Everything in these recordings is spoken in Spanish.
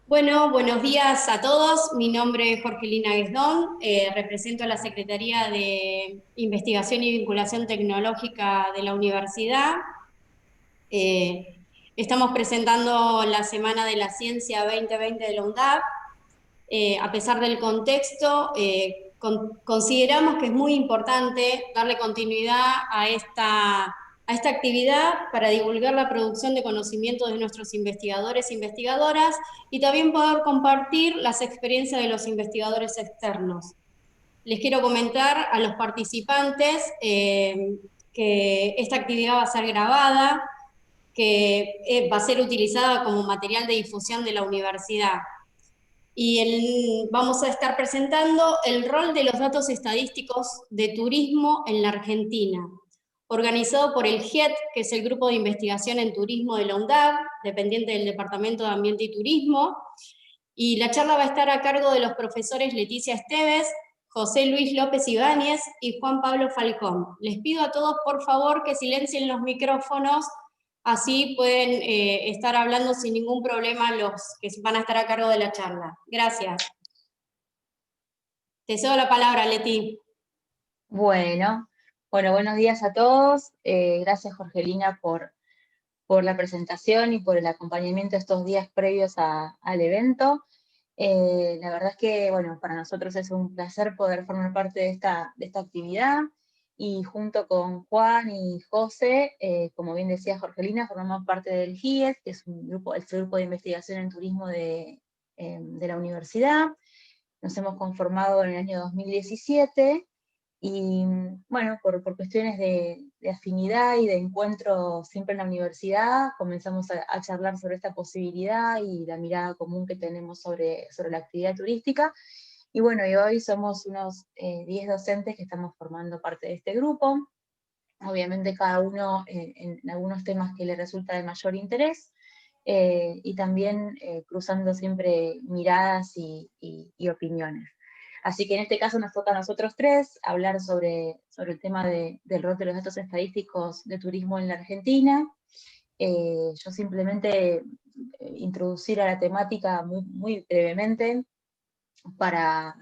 Bueno, buenos días a todos. Mi nombre es Jorgelina Guesdón, represento a la Secretaría de Investigación y Vinculación Tecnológica de la universidad. Eh, Estamos presentando la Semana de la Ciencia 2020 de la UNDAP. A pesar del contexto, consideramos que es muy importante darle continuidad a esta actividad para divulgar la producción de conocimientos de nuestros investigadores e investigadoras y también poder compartir las experiencias de los investigadores externos. Les quiero comentar a los participantes que esta actividad va a ser grabada, que va a ser utilizada como material de difusión de la universidad. Vamos a estar presentando el rol de los datos estadísticos de turismo en la Argentina, organizado por el GIET, que es el Grupo de Investigación en Turismo de la UNDAV, dependiente del Departamento de Ambiente y Turismo, y la charla va a estar a cargo de los profesores Leticia Esteves, José Luis López Ibáñez y Juan Pablo Falcón. Les pido a todos, por favor, que silencien los micrófonos, así pueden estar hablando sin ningún problema los que van a estar a cargo de la charla. Gracias. Te cedo la palabra, Leti. Bueno, buenos días a todos. Gracias, Jorgelina, por la presentación y por el acompañamiento estos días previos al evento. La verdad es que, para nosotros es un placer poder formar parte de esta actividad y junto con Juan y José, como bien decía Jorgelina, formamos parte del GIES, que es el grupo de investigación en turismo de la universidad. Nos hemos conformado en el año 2017 y por cuestiones de afinidad y de encuentro siempre en la universidad, comenzamos a charlar sobre esta posibilidad y la mirada común que tenemos sobre la actividad turística. Y hoy somos unos 10 docentes que estamos formando parte de este grupo, obviamente cada uno en algunos temas que le resulta de mayor interés, y también cruzando siempre miradas y opiniones. Así que en este caso nos toca a nosotros tres hablar sobre el tema del rol de los datos estadísticos de turismo en la Argentina. Yo simplemente introducir a la temática muy, muy brevemente para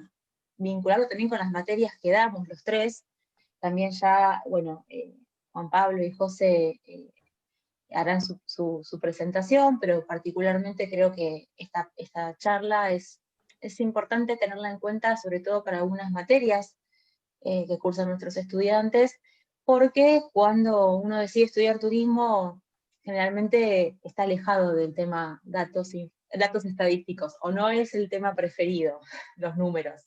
vincularlo también con las materias que damos los tres. También ya, Juan Pablo y José harán su presentación, pero particularmente creo que esta charla es importante tenerla en cuenta, sobre todo para algunas materias que cursan nuestros estudiantes, porque cuando uno decide estudiar turismo, generalmente está alejado del tema datos estadísticos, o no es el tema preferido, los números.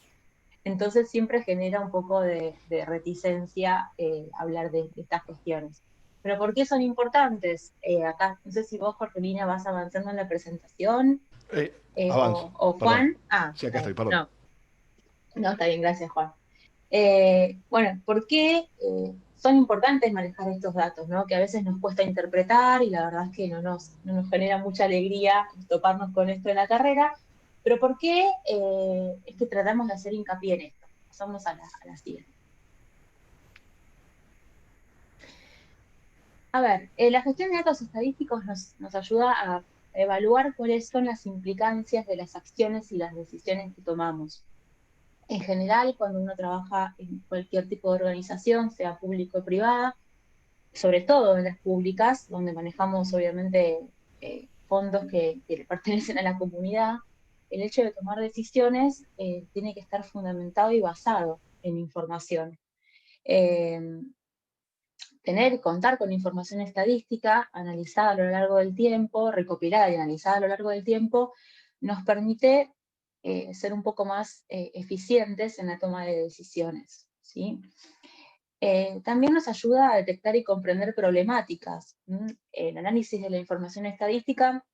Entonces siempre genera un poco de reticencia hablar de estas cuestiones. ¿Pero por qué son importantes? Acá, no sé si vos, Jorgelina, vas avanzando en la presentación, Avanzo, o perdón. Juan. Ah, Sí, acá está estoy, bien. perdón. No, está bien, gracias, Juan. ¿Por qué son importantes manejar estos datos, ¿no? Que a veces nos cuesta interpretar y la verdad es que no nos genera mucha alegría toparnos con esto en la carrera, pero ¿por qué es que tratamos de hacer hincapié en esto? Pasamos a la siguiente. A ver, la gestión de datos estadísticos nos ayuda a evaluar cuáles son las implicancias de las acciones y las decisiones que tomamos. En general, cuando uno trabaja en cualquier tipo de organización, sea público o privada, sobre todo en las públicas, donde manejamos obviamente fondos que le pertenecen a la comunidad, el hecho de tomar decisiones tiene que estar fundamentado y basado en información. Eh, Contar con información estadística analizada a lo largo del tiempo, recopilada y analizada a lo largo del tiempo, nos permite ser un poco más eficientes en la toma de decisiones, ¿sí? También nos ayuda a detectar y comprender problemáticas. El análisis de la información estadística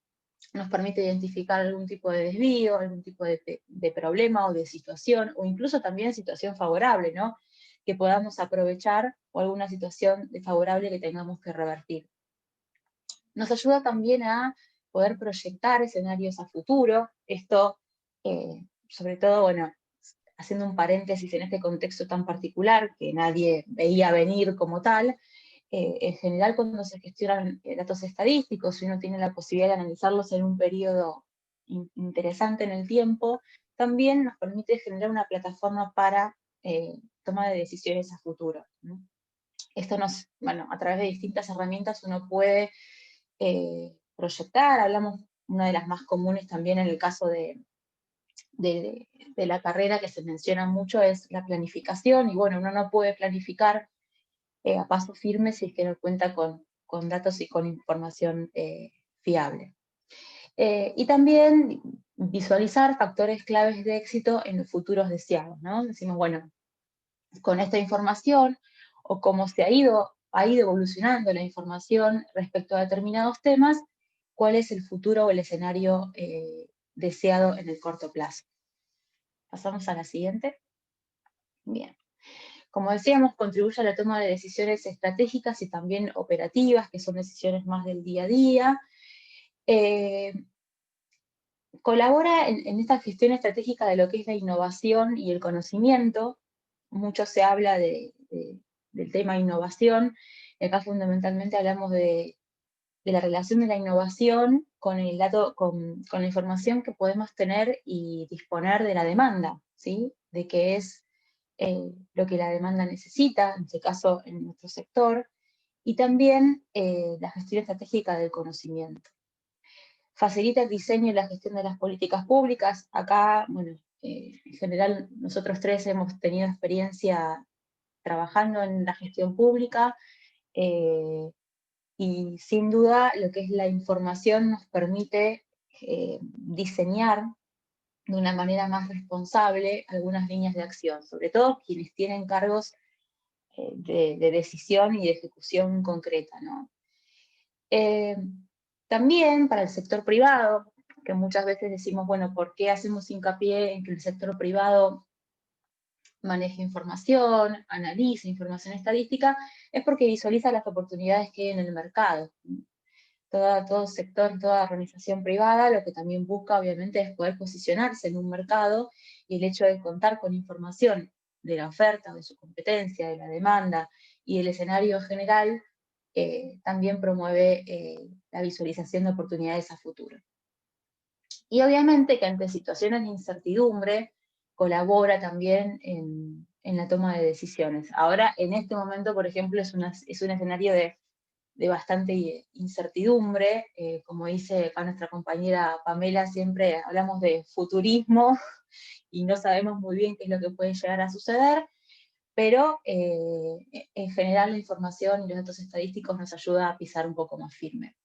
nos permite identificar algún tipo de desvío, algún tipo de problema o de situación, o incluso también situación favorable, ¿no? Que podamos aprovechar, o alguna situación desfavorable que tengamos que revertir. Nos ayuda también a poder proyectar escenarios a futuro. Esto, sobre todo, haciendo un paréntesis en este contexto tan particular, que nadie veía venir como tal, en general cuando se gestionan datos estadísticos, y uno tiene la posibilidad de analizarlos en un periodo interesante en el tiempo, también nos permite generar una plataforma para toma de decisiones a futuro, ¿no? Esto bueno, a través de distintas herramientas uno puede proyectar, hablamos, una de las más comunes también en el caso de la carrera que se menciona mucho es la planificación, y bueno, uno no puede planificar a paso firme si es que no cuenta con datos y con información fiable. Y también visualizar factores claves de éxito en los futuros deseados, ¿no? Decimos, bueno, con esta información, o cómo ha ido evolucionando la información respecto a determinados temas, cuál es el futuro o el escenario deseado en el corto plazo. Pasamos a la siguiente. Bien. Como decíamos, contribuye a la toma de decisiones estratégicas y también operativas, que son decisiones más del día a día. Colabora en esta gestión estratégica de lo que es la innovación y el conocimiento. Mucho se habla del tema innovación, y acá fundamentalmente hablamos de la relación de la innovación con el dato, con la información que podemos tener y disponer de la demanda, ¿sí? De qué es lo que la demanda necesita, en este caso en nuestro sector, y también la gestión estratégica del conocimiento. Facilita el diseño y la gestión de las políticas públicas. Acá, bueno, en general nosotros tres hemos tenido experiencia trabajando en la gestión pública, y sin duda lo que es la información nos permite diseñar de una manera más responsable algunas líneas de acción, sobre todo quienes tienen cargos de decisión y de ejecución concreta, ¿no? También para el sector privado, que muchas veces decimos, bueno, ¿por qué hacemos hincapié en que el sector privado maneje información, analice información estadística? Es porque visualiza las oportunidades que hay en el mercado. Todo sector, toda organización privada, lo que también busca obviamente es poder posicionarse en un mercado, y el hecho de contar con información de la oferta, de su competencia, de la demanda y del escenario general, también promueve la visualización de oportunidades a futuro. Y obviamente que ante situaciones de incertidumbre colabora también en la toma de decisiones. Ahora, en este momento, por ejemplo, es un escenario de bastante incertidumbre. Como dice acá nuestra compañera Pamela, siempre hablamos de futurismo y no sabemos muy bien qué es lo que puede llegar a suceder, pero en general la información y los datos estadísticos nos ayuda a pisar un poco más firme.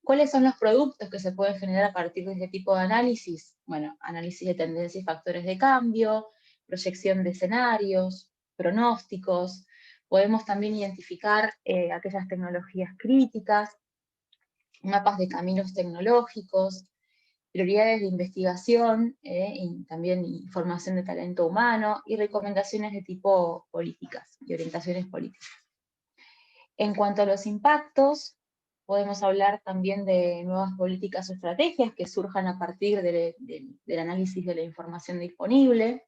¿Cuáles son los productos que se pueden generar a partir de este tipo de análisis? Bueno, análisis de tendencias y factores de cambio, proyección de escenarios, pronósticos. Podemos también identificar aquellas tecnologías críticas, mapas de caminos tecnológicos, prioridades de investigación, y también información de talento humano, y recomendaciones de tipo políticas y orientaciones políticas. En cuanto a los impactos, podemos hablar también de nuevas políticas o estrategias que surjan a partir del análisis de la información disponible.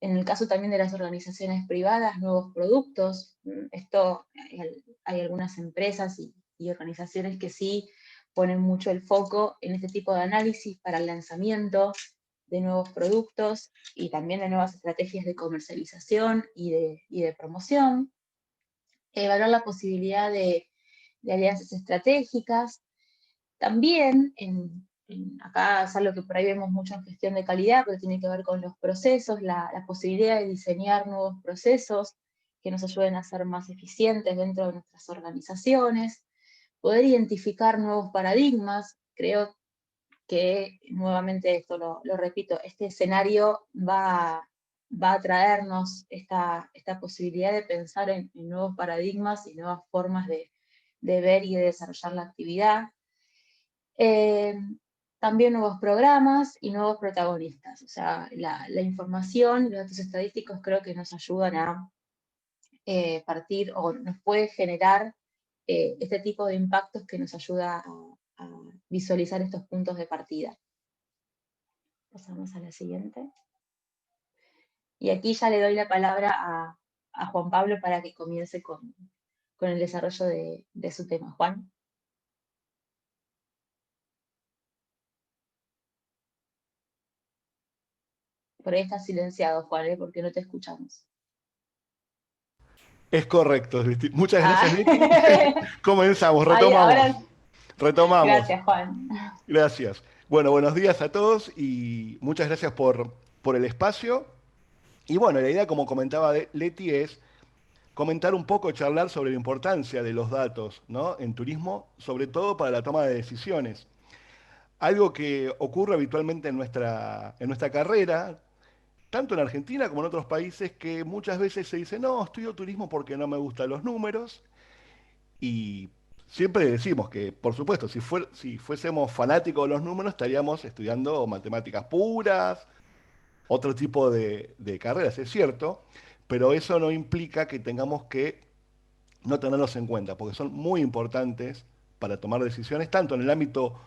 En el caso también de las organizaciones privadas, nuevos productos. Esto, hay algunas empresas y organizaciones que sí ponen mucho el foco en este tipo de análisis para el lanzamiento de nuevos productos y también de nuevas estrategias de comercialización y de promoción. Evaluar la posibilidad de alianzas estratégicas. También, acá es algo que por ahí vemos mucho en gestión de calidad, pero tiene que ver con los procesos, la posibilidad de diseñar nuevos procesos que nos ayuden a ser más eficientes dentro de nuestras organizaciones, poder identificar nuevos paradigmas. Creo que, nuevamente esto lo repito, este escenario va a traernos esta posibilidad de pensar en nuevos paradigmas y nuevas formas de ver y de desarrollar la actividad. También nuevos programas y nuevos protagonistas. O sea, la información y los datos estadísticos creo que nos ayudan a partir, o nos puede generar este tipo de impactos que nos ayuda a visualizar estos puntos de partida. Pasamos a la siguiente. Y aquí ya le doy la palabra a Juan Pablo para que comience con el desarrollo de su tema. Juan. Por ahí estás silenciado, Juan, porque no te escuchamos. Es correcto, Leti. Muchas gracias, Ah, Leti. Comenzamos, ahora, retomamos. Retomamos. gracias, Juan. Gracias. Bueno, buenos días a todos y muchas gracias por el espacio. Y bueno, la idea, como comentaba Leti, es comentar un poco, charlar sobre la importancia de los datos, ¿no? En turismo, sobre todo para la toma de decisiones. Algo que ocurre habitualmente en nuestra carrera, tanto en Argentina como en otros países, que muchas veces se dice, no, estudio turismo porque no me gustan los números. Y siempre decimos que, por supuesto, si fuésemos fanáticos de los números, estaríamos estudiando matemáticas puras, otro tipo de carreras, es cierto, pero eso no implica que tengamos que no tenerlos en cuenta, porque son muy importantes para tomar decisiones, tanto en el ámbito,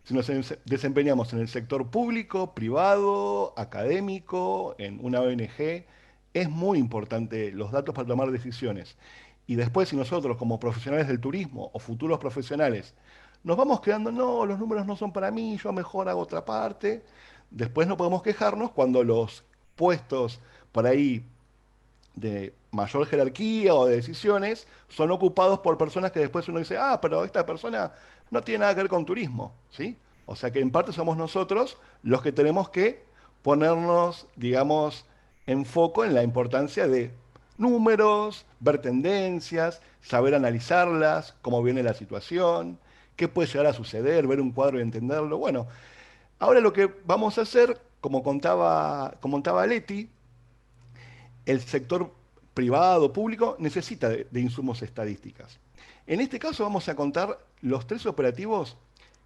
si nos desempeñamos en el sector público, privado, académico, en una ONG, es muy importante los datos para tomar decisiones. Y después, si nosotros como profesionales del turismo o futuros profesionales nos vamos quedando, no, los números no son para mí, yo mejor hago otra parte, después no podemos quejarnos cuando los puestos por ahí de mayor jerarquía o de decisiones son ocupados por personas que después uno dice, ah, pero esta persona no tiene nada que ver con turismo, ¿sí? O sea que en parte somos nosotros los que tenemos que ponernos, digamos, en foco en la importancia de números, ver tendencias, saber analizarlas, cómo viene la situación, qué puede llegar a suceder, ver un cuadro y entenderlo. Bueno, ahora lo que vamos a hacer, como contaba Leti, el sector privado, público, necesita de insumos estadísticas. En este caso vamos a contar los 3 operativos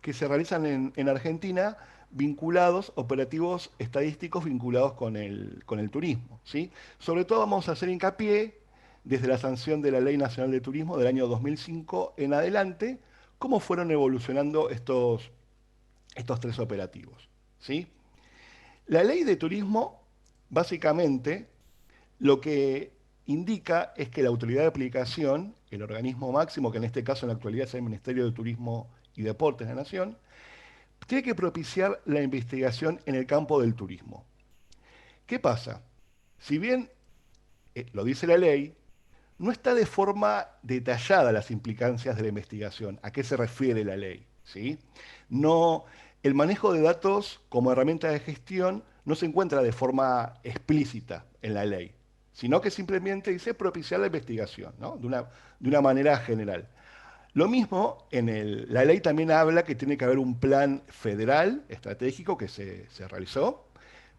que se realizan en Argentina vinculados, operativos estadísticos vinculados con el turismo, ¿sí? Sobre todo vamos a hacer hincapié desde la sanción de la Ley Nacional de Turismo del año 2005 en adelante, cómo fueron evolucionando estos 3 operativos, ¿sí? La Ley de Turismo, básicamente, lo que indica es que la autoridad de aplicación, el organismo máximo, que en este caso en la actualidad es el Ministerio de Turismo y Deportes de la Nación, tiene que propiciar la investigación en el campo del turismo. ¿Qué pasa? Si bien lo dice la ley, no está de forma detallada las implicancias de la investigación. ¿A qué se refiere la ley? ¿Sí? No, el manejo de datos como herramienta de gestión no se encuentra de forma explícita en la ley, sino que simplemente dice propiciar la investigación, ¿no? De una manera general. Lo mismo, la ley también habla que tiene que haber un plan federal estratégico que se realizó,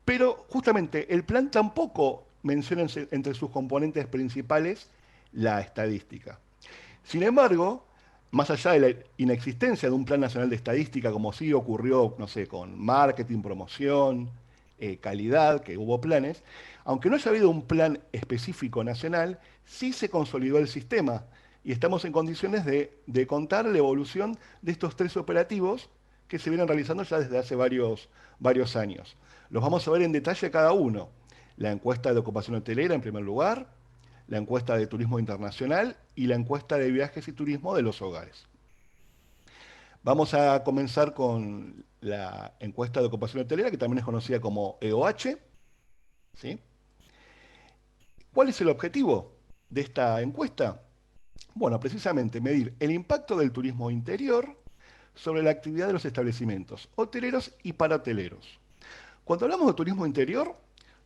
pero justamente el plan tampoco menciona entre sus componentes principales la estadística. Sin embargo, más allá de la inexistencia de un plan nacional de estadística, como sí ocurrió, no sé, con marketing, promoción, calidad, que hubo planes, aunque no haya habido un plan específico nacional, sí se consolidó el sistema y estamos en condiciones de contar la evolución de estos 3 operativos que se vienen realizando ya desde hace varios años. Los vamos a ver en detalle cada uno. La encuesta de ocupación hotelera en primer lugar, la encuesta de turismo internacional y la encuesta de viajes y turismo de los hogares. Vamos a comenzar con la encuesta de ocupación hotelera, que también es conocida como EOH, ¿sí? ¿Cuál es el objetivo de esta encuesta? Bueno, precisamente medir el impacto del turismo interior sobre la actividad de los establecimientos hoteleros y parahoteleros. Cuando hablamos de turismo interior,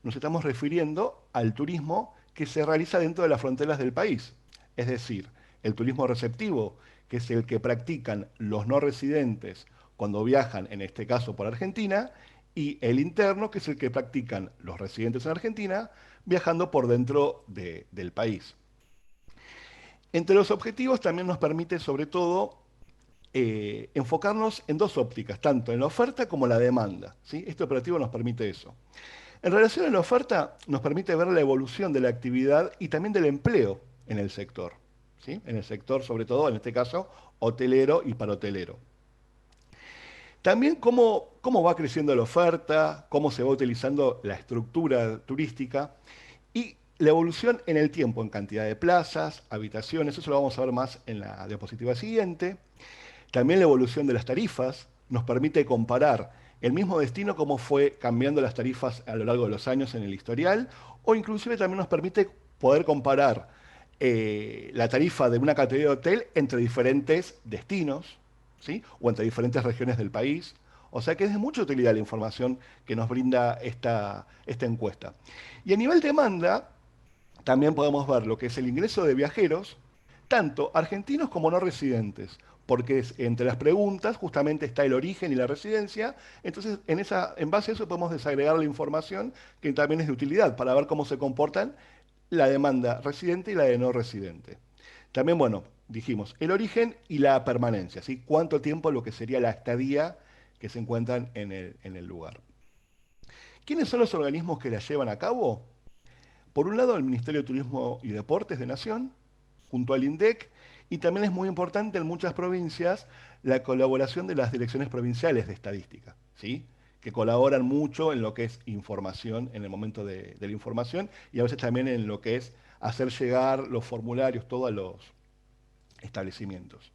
nos estamos refiriendo al turismo que se realiza dentro de las fronteras del país, es decir, el turismo receptivo, que es el que practican los no residentes cuando viajan, en este caso por Argentina, y el interno, que es el que practican los residentes en Argentina viajando por dentro del país. Entre los objetivos también nos permite, sobre todo, enfocarnos en 2 ópticas, tanto en la oferta como en la demanda, ¿sí? Este operativo nos permite eso. En relación a la oferta, nos permite ver la evolución de la actividad y también del empleo en el sector, ¿sí? En el sector, sobre todo, en este caso, hotelero y parahotelero. También cómo va creciendo la oferta, cómo se va utilizando la estructura turística y la evolución en el tiempo, en cantidad de plazas, habitaciones, eso lo vamos a ver más en la diapositiva siguiente. También la evolución de las tarifas nos permite comparar el mismo destino, cómo fue cambiando las tarifas a lo largo de los años en el historial, o inclusive también nos permite poder comparar la tarifa de una categoría de hotel entre diferentes destinos, ¿sí? O entre diferentes regiones del país. O sea que es de mucha utilidad la información que nos brinda esta encuesta. Y a nivel demanda, también podemos ver lo que es el ingreso de viajeros, tanto argentinos como no residentes, porque entre las preguntas justamente está el origen y la residencia, entonces en base a eso podemos desagregar la información que también es de utilidad para ver cómo se comportan la demanda residente y la de no residente. También, bueno, dijimos el origen y la permanencia, ¿sí? Cuánto tiempo lo que sería la estadía que se encuentran en el lugar. ¿Quiénes son los organismos que la llevan a cabo? Por un lado, el Ministerio de Turismo y Deportes de Nación, junto al INDEC, y también es muy importante en muchas provincias la colaboración de las direcciones provinciales de estadística, ¿sí? Que colaboran mucho en lo que es información, en el momento de la información, y a veces también en lo que es hacer llegar los formularios, todo a los establecimientos.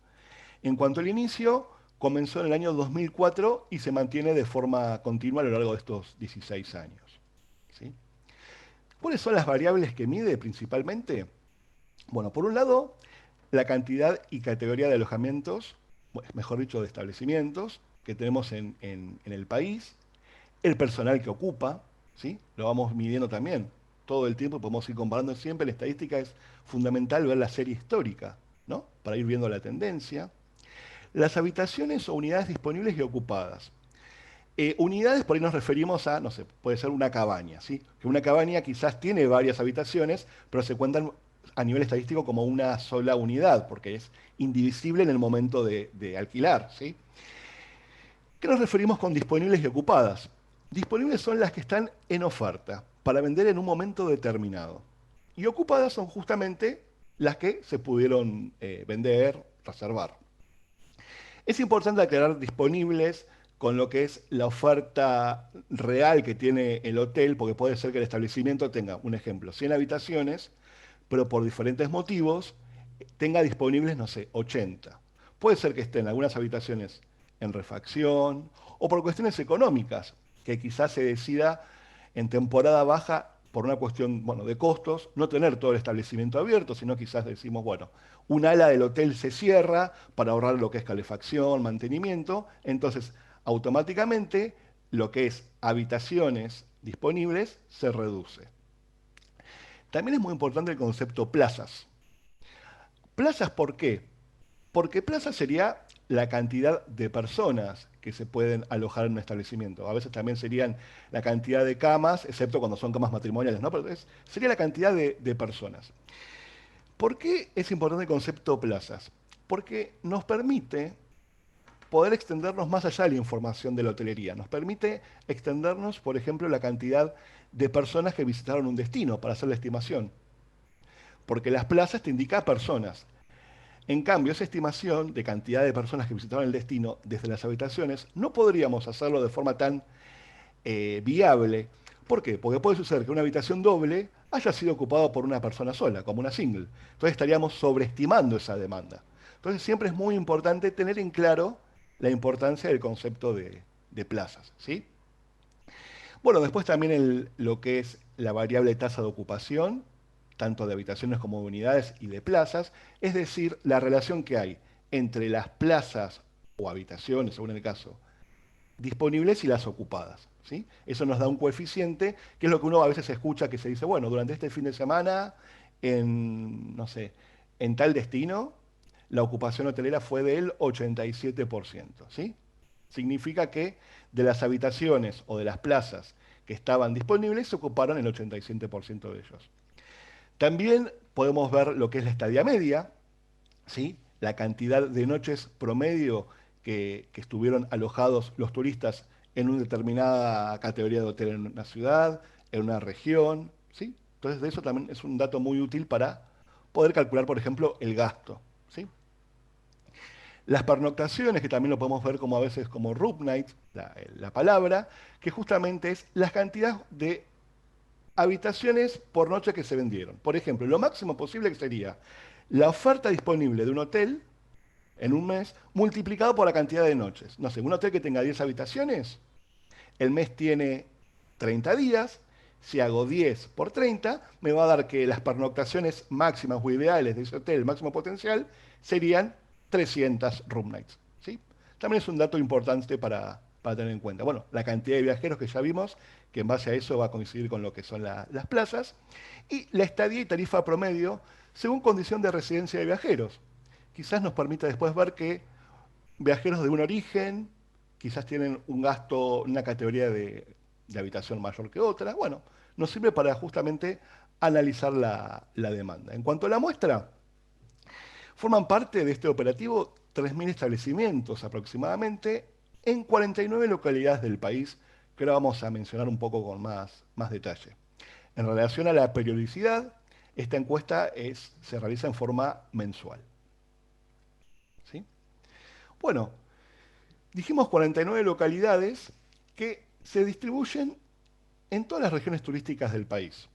En cuanto al inicio, comenzó en el año 2004 y se mantiene de forma continua a lo largo de estos 16 años, ¿sí? ¿Cuáles son las variables que mide principalmente? Bueno, por un lado, la cantidad y categoría de alojamientos, mejor dicho, de establecimientos que tenemos en el país, el personal que ocupa, ¿sí? Lo vamos midiendo también todo el tiempo, podemos ir comparando siempre. La estadística es fundamental ver la serie histórica, ¿no? Para ir viendo la tendencia. Las habitaciones o unidades disponibles y ocupadas. Unidades, por ahí nos referimos a, no sé, puede ser una cabaña, ¿sí? Que una cabaña quizás tiene varias habitaciones, pero se cuentan a nivel estadístico como una sola unidad, porque es indivisible en el momento de alquilar, ¿sí? ¿Qué nos referimos con disponibles y ocupadas? Disponibles son las que están en oferta para vender en un momento determinado. Y ocupadas son justamente las que se pudieron vender, reservar. Es importante aclarar disponibles con lo que es la oferta real que tiene el hotel, porque puede ser que el establecimiento tenga, un ejemplo, 100 habitaciones, pero por diferentes motivos tenga disponibles, no sé, 80. Puede ser que estén algunas habitaciones en refacción o por cuestiones económicas, que quizás se decida en temporada baja por una cuestión, bueno, de costos, no tener todo el establecimiento abierto, sino quizás decimos, bueno, un ala del hotel se cierra para ahorrar lo que es calefacción, mantenimiento, entonces automáticamente lo que es habitaciones disponibles se reduce. También es muy importante el concepto plazas. ¿Plazas por qué? Porque plaza sería la cantidad de personas que se pueden alojar en un establecimiento. A veces también serían la cantidad de camas, excepto cuando son camas matrimoniales, ¿no? Pero sería la cantidad de personas. ¿Por qué es importante el concepto plazas? Porque nos permite poder extendernos más allá de la información de la hotelería. Nos permite extendernos, por ejemplo, la cantidad de personas que visitaron un destino para hacer la estimación. Porque las plazas te indican personas. En cambio, esa estimación de cantidad de personas que visitaron el destino desde las habitaciones no podríamos hacerlo de forma tan viable. ¿Por qué? Porque puede suceder que una habitación doble haya sido ocupada por una persona sola, como una single. Entonces estaríamos sobreestimando esa demanda. Entonces siempre es muy importante tener en claro la importancia del concepto de plazas, ¿sí? Bueno, después también lo que es la variable tasa de ocupación, tanto de habitaciones como de unidades y de plazas, es decir, la relación que hay entre las plazas o habitaciones, según el caso, disponibles y las ocupadas, ¿sí? Eso nos da un coeficiente, que es lo que uno a veces escucha que se dice, bueno, durante este fin de semana, no sé, en tal destino, la ocupación hotelera fue del 87%, ¿sí? Significa que de las habitaciones o de las plazas que estaban disponibles, se ocuparon el 87% de ellos. También podemos ver lo que es la estadía media, ¿sí? La cantidad de noches promedio que estuvieron alojados los turistas en una determinada categoría de hotel en una ciudad, en una región, ¿sí? Entonces, de eso también es un dato muy útil para poder calcular, por ejemplo, el gasto, ¿sí? Las pernoctaciones, que también lo podemos ver como a veces como room night, la palabra, que justamente es la cantidad de habitaciones por noche que se vendieron. Por ejemplo, lo máximo posible que sería la oferta disponible de un hotel en un mes multiplicado por la cantidad de noches. No sé, un hotel que tenga 10 habitaciones, El mes tiene 30 días. Si hago 10 por 30, me va a dar que las pernoctaciones máximas o ideales de ese hotel, el máximo potencial, serían 300 room nights, ¿sí? También es un dato importante para tener en cuenta. Bueno, la cantidad de viajeros que ya vimos, que en base a eso va a coincidir con lo que son las plazas, y la estadía y tarifa promedio según condición de residencia de viajeros. Quizás nos permita después ver que viajeros de un origen quizás tienen un gasto, una categoría de habitación mayor que otra. Bueno, nos sirve para justamente analizar la demanda. En cuanto a la muestra, forman parte de este operativo 3.000 establecimientos aproximadamente en 49 localidades del país, que ahora vamos a mencionar un poco con más detalle. En relación a la periodicidad, esta encuesta se realiza en forma mensual. ¿Sí? Bueno, dijimos 49 localidades que se distribuyen en todas las regiones turísticas del país.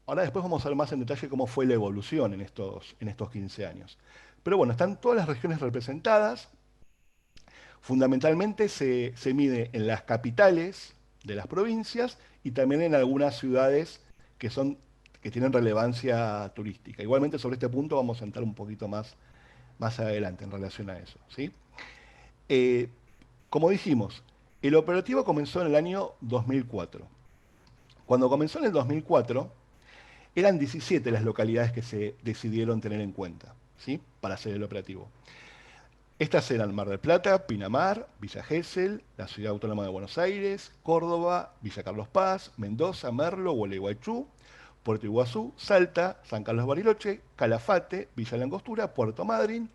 Ahora después vamos a ver más en detalle cómo fue la evolución en estos 15 años. Pero bueno, están todas las regiones representadas. Fundamentalmente se mide en las capitales de las provincias y también en algunas ciudades que tienen relevancia turística. Igualmente sobre este punto vamos a entrar un poquito más adelante en relación a eso, ¿sí? Como dijimos, el operativo comenzó en el año 2004. Cuando comenzó en el 2004, eran 17 las localidades que se decidieron tener en cuenta, ¿sí? Para hacer el operativo. Estas eran Mar del Plata, Pinamar, Villa Gesell, la Ciudad Autónoma de Buenos Aires, Córdoba, Villa Carlos Paz, Mendoza, Merlo, Gualeguaychú, Puerto Iguazú, Salta, San Carlos Bariloche, Calafate, Villa Langostura, Puerto Madryn,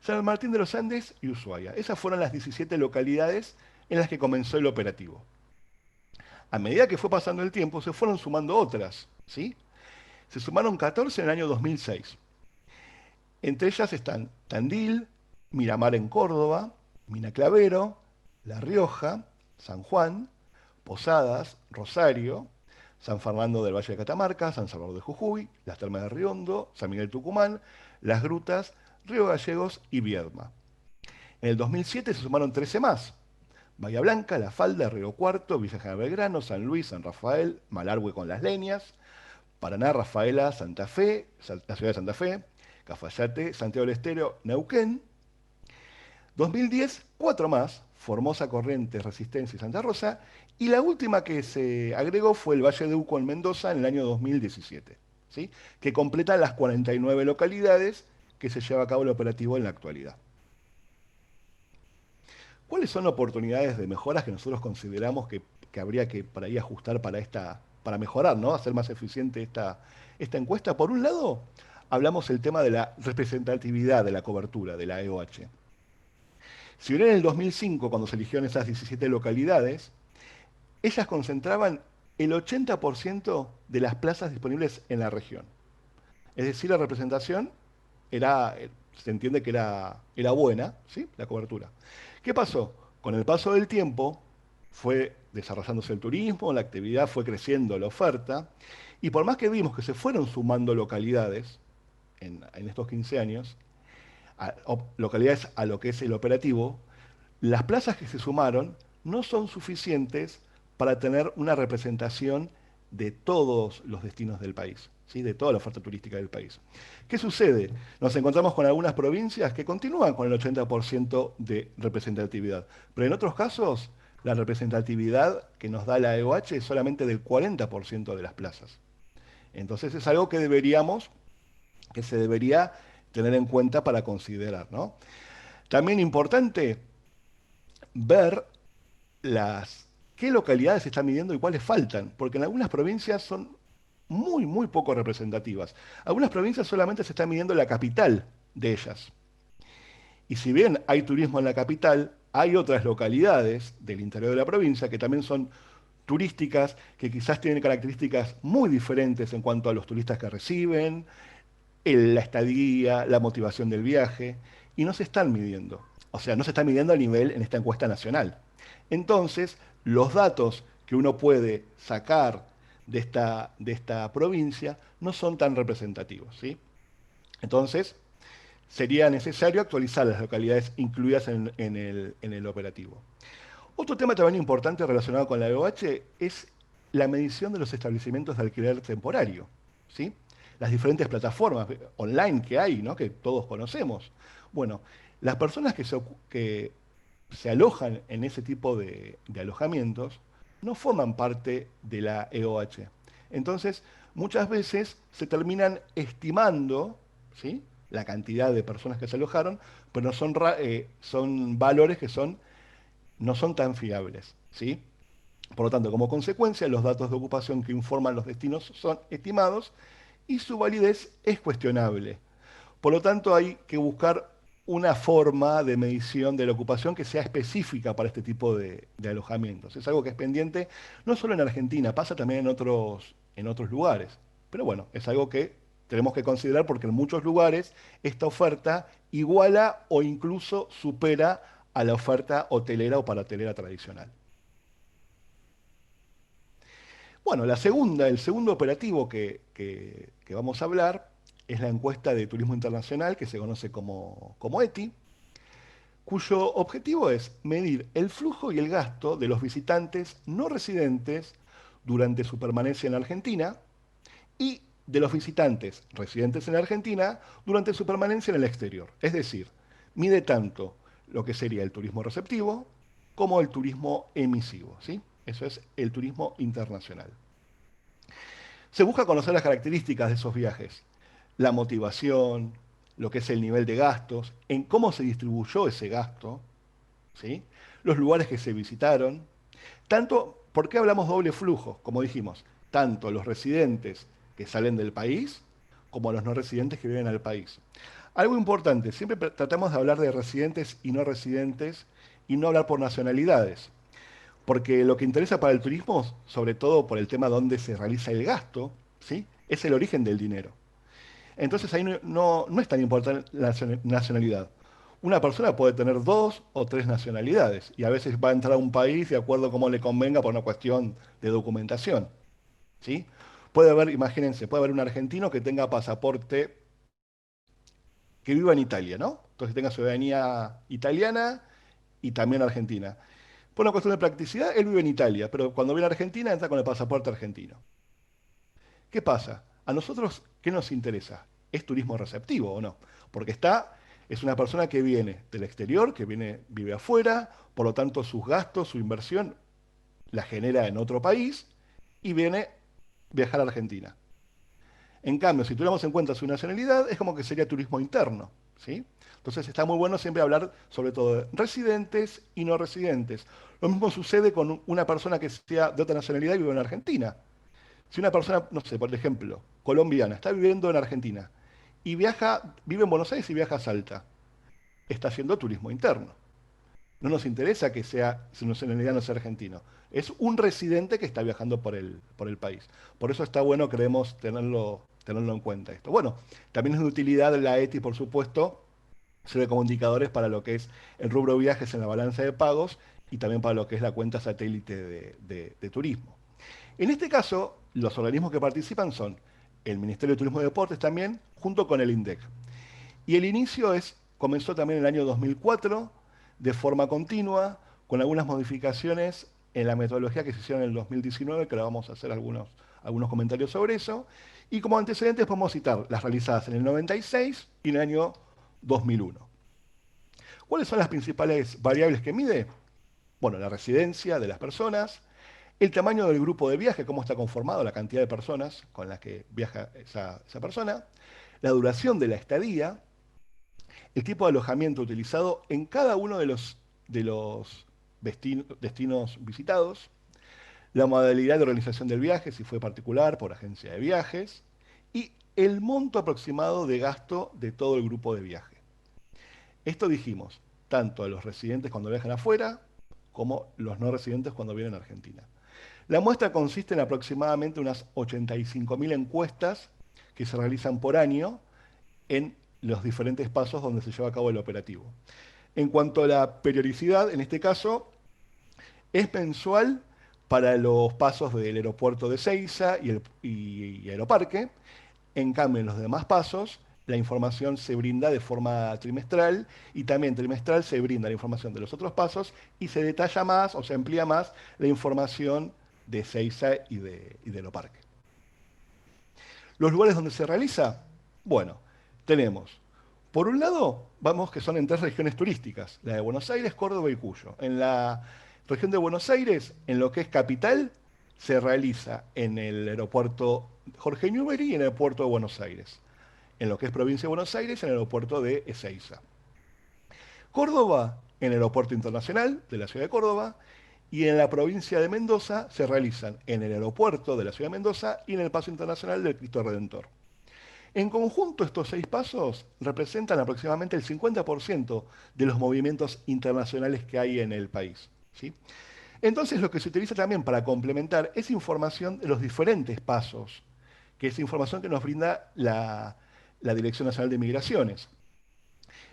San Martín de los Andes y Ushuaia. Esas fueron las 17 localidades en las que comenzó el operativo. A medida que fue pasando el tiempo, se fueron sumando otras, ¿sí? Se sumaron 14 en el año 2006. Entre ellas están Tandil, Miramar en Córdoba, Mina Clavero, La Rioja, San Juan, Posadas, Rosario, San Fernando del Valle de Catamarca, San Salvador de Jujuy, Las Termas de Riondo, San Miguel Tucumán, Las Grutas, Río Gallegos y Viedma. En el 2007 se sumaron 13 más. Bahía Blanca, La Falda, Río Cuarto, Villa General Belgrano, San Luis, San Rafael, Malargüe con Las Leñas, Paraná, Rafaela, Santa Fe, la ciudad de Santa Fe, Cafayate, Santiago del Estero, Neuquén. 2010, 4 más, Formosa, Corrientes, Resistencia y Santa Rosa. Y la última que se agregó fue el Valle de Uco en Mendoza en el año 2017, ¿sí? Que completa las 49 localidades que se lleva a cabo el operativo en la actualidad. ¿Cuáles son oportunidades de mejoras que nosotros consideramos que habría que para ahí ajustar para mejorar, ¿no? Hacer más eficiente esta encuesta? Por un lado, hablamos el tema de la representatividad de la cobertura de la EOH. Si bien en el 2005, cuando se eligieron esas 17 localidades, ellas concentraban el 80% de las plazas disponibles en la región. Es decir, la representación se entiende que era buena, ¿sí? La cobertura. ¿Qué pasó? Con el paso del tiempo fue desarrollándose el turismo, la actividad fue creciendo, la oferta, y por más que vimos que se fueron sumando localidades en estos 15 años, localidades a lo que es el operativo, las plazas que se sumaron no son suficientes para tener una representación de todos los destinos del país, ¿sí? De toda la oferta turística del país. ¿Qué sucede? Nos encontramos con algunas provincias que continúan con el 80% de representatividad, pero en otros casos la representatividad que nos da la EOH es solamente del 40% de las plazas. Entonces es algo que se debería tener en cuenta para considerar, ¿no? También importante ver qué localidades se están midiendo y cuáles faltan, porque en algunas provincias son muy poco representativas. Algunas provincias solamente se está midiendo la capital de ellas. Y si bien hay turismo en la capital, hay otras localidades del interior de la provincia que también son turísticas, que quizás tienen características muy diferentes en cuanto a los turistas que reciben, la estadía, la motivación del viaje, y no se están midiendo. O sea, no se está midiendo a nivel en esta encuesta nacional. Entonces, los datos que uno puede sacar de esta provincia no son tan representativos, ¿sí? Entonces, sería necesario actualizar las localidades incluidas en el operativo. Otro tema también importante relacionado con la EOH es la medición de los establecimientos de alquiler temporario, ¿sí? Las diferentes plataformas online que hay, ¿no? Que todos conocemos. Bueno, las personas que se alojan en ese tipo de alojamientos no forman parte de la EOH. Entonces, muchas veces se terminan estimando, ¿sí?, la cantidad de personas que se alojaron, pero son valores que no son tan fiables, ¿sí? Por lo tanto, como consecuencia, los datos de ocupación que informan los destinos son estimados y su validez es cuestionable. Por lo tanto, hay que buscar una forma de medición de la ocupación que sea específica para este tipo de alojamientos. Es algo que es pendiente no solo en Argentina, pasa también en otros lugares. Pero bueno, es algo que tenemos que considerar porque en muchos lugares esta oferta iguala o incluso supera a la oferta hotelera o parahotelera tradicional. Bueno, el segundo operativo que vamos a hablar es la encuesta de turismo internacional, que se conoce como ETI, cuyo objetivo es medir el flujo y el gasto de los visitantes no residentes durante su permanencia en Argentina y de los visitantes residentes en Argentina durante su permanencia en el exterior. Es decir, mide tanto lo que sería el turismo receptivo como el turismo emisivo, ¿sí? Eso es el turismo internacional. Se busca conocer las características de esos viajes, la motivación, lo que es el nivel de gastos, en cómo se distribuyó ese gasto, ¿sí?, los lugares que se visitaron, tanto, ¿por qué hablamos doble flujo? Como dijimos, tanto los residentes que salen del país como los no residentes que viven al país. Algo importante, siempre tratamos de hablar de residentes y no hablar por nacionalidades. Porque lo que interesa para el turismo, sobre todo por el tema donde se realiza el gasto, ¿sí?, es el origen del dinero. Entonces ahí no es tan importante la nacionalidad. Una persona puede tener 2 o 3 nacionalidades y a veces va a entrar a un país de acuerdo a cómo le convenga por una cuestión de documentación, ¿sí? Puede haber, imagínense, puede haber un argentino que tenga pasaporte, que viva en Italia, ¿no? Entonces tenga ciudadanía italiana y también argentina. Por una cuestión de practicidad, él vive en Italia, pero cuando viene a Argentina entra con el pasaporte argentino. ¿Qué pasa? A nosotros, ¿qué nos interesa? ¿Es turismo receptivo o no? Porque es una persona que viene del exterior, vive afuera, por lo tanto sus gastos, su inversión la genera en otro país y viene a viajar a Argentina. En cambio, si tuviéramos en cuenta su nacionalidad, es como que sería turismo interno, ¿sí? Entonces está muy bueno siempre hablar sobre todo de residentes y no residentes. Lo mismo sucede con una persona que sea de otra nacionalidad y vive en Argentina. Si una persona, no sé, por ejemplo, colombiana, está viviendo en Argentina y vive en Buenos Aires y viaja a Salta, está haciendo turismo interno. No nos interesa que su nacionalidad no sea argentino. Es un residente que está viajando por el país. Por eso está bueno, creemos, tenerlo en cuenta esto. Bueno, también es de utilidad la ETI, por supuesto, sirve como indicadores para lo que es el rubro viajes en la balanza de pagos y también para lo que es la cuenta satélite de turismo. En este caso, los organismos que participan son el Ministerio de Turismo y Deportes también, junto con el INDEC. Y el inicio comenzó también en el año 2004, de forma continua, con algunas modificaciones en la metodología que se hicieron en el 2019, que ahora vamos a hacer algunos comentarios sobre eso. Y como antecedentes podemos citar las realizadas en el 96 y en el año 2001. ¿Cuáles son las principales variables que mide? Bueno, la residencia de las personas, el tamaño del grupo de viaje, cómo está conformado, la cantidad de personas con las que viaja esa persona, la duración de la estadía, el tipo de alojamiento utilizado en cada uno de los destinos visitados, la modalidad de organización del viaje, si fue particular, por agencia de viajes, y el monto aproximado de gasto de todo el grupo de viaje. Esto dijimos, tanto a los residentes cuando viajan afuera, como los no residentes cuando vienen a Argentina. La muestra consiste en aproximadamente unas 85.000 encuestas que se realizan por año en los diferentes pasos donde se lleva a cabo el operativo. En cuanto a la periodicidad, en este caso, es mensual para los pasos del aeropuerto de Ezeiza y Aeroparque. En cambio, en los demás pasos la información se brinda de forma trimestral y también trimestral se brinda la información de los otros pasos y se detalla más o se amplía más la información de Ezeiza y de Loparque. ¿Los lugares donde se realiza? Bueno, tenemos, por un lado, vamos que son en 3 regiones turísticas, la de Buenos Aires, Córdoba y Cuyo. En la región de Buenos Aires, en lo que es capital, se realiza en el aeropuerto Jorge Newbery y en el puerto de Buenos Aires. En lo que es provincia de Buenos Aires, en el aeropuerto de Ezeiza. Córdoba, en el aeropuerto internacional de la ciudad de Córdoba, y en la provincia de Mendoza se realizan en el aeropuerto de la ciudad de Mendoza y en el paso internacional del Cristo Redentor. En conjunto, estos 6 pasos representan aproximadamente el 50% de los movimientos internacionales que hay en el país, ¿sí? Entonces, lo que se utiliza también para complementar es información de los diferentes pasos, que es información que nos brinda la Dirección Nacional de Migraciones.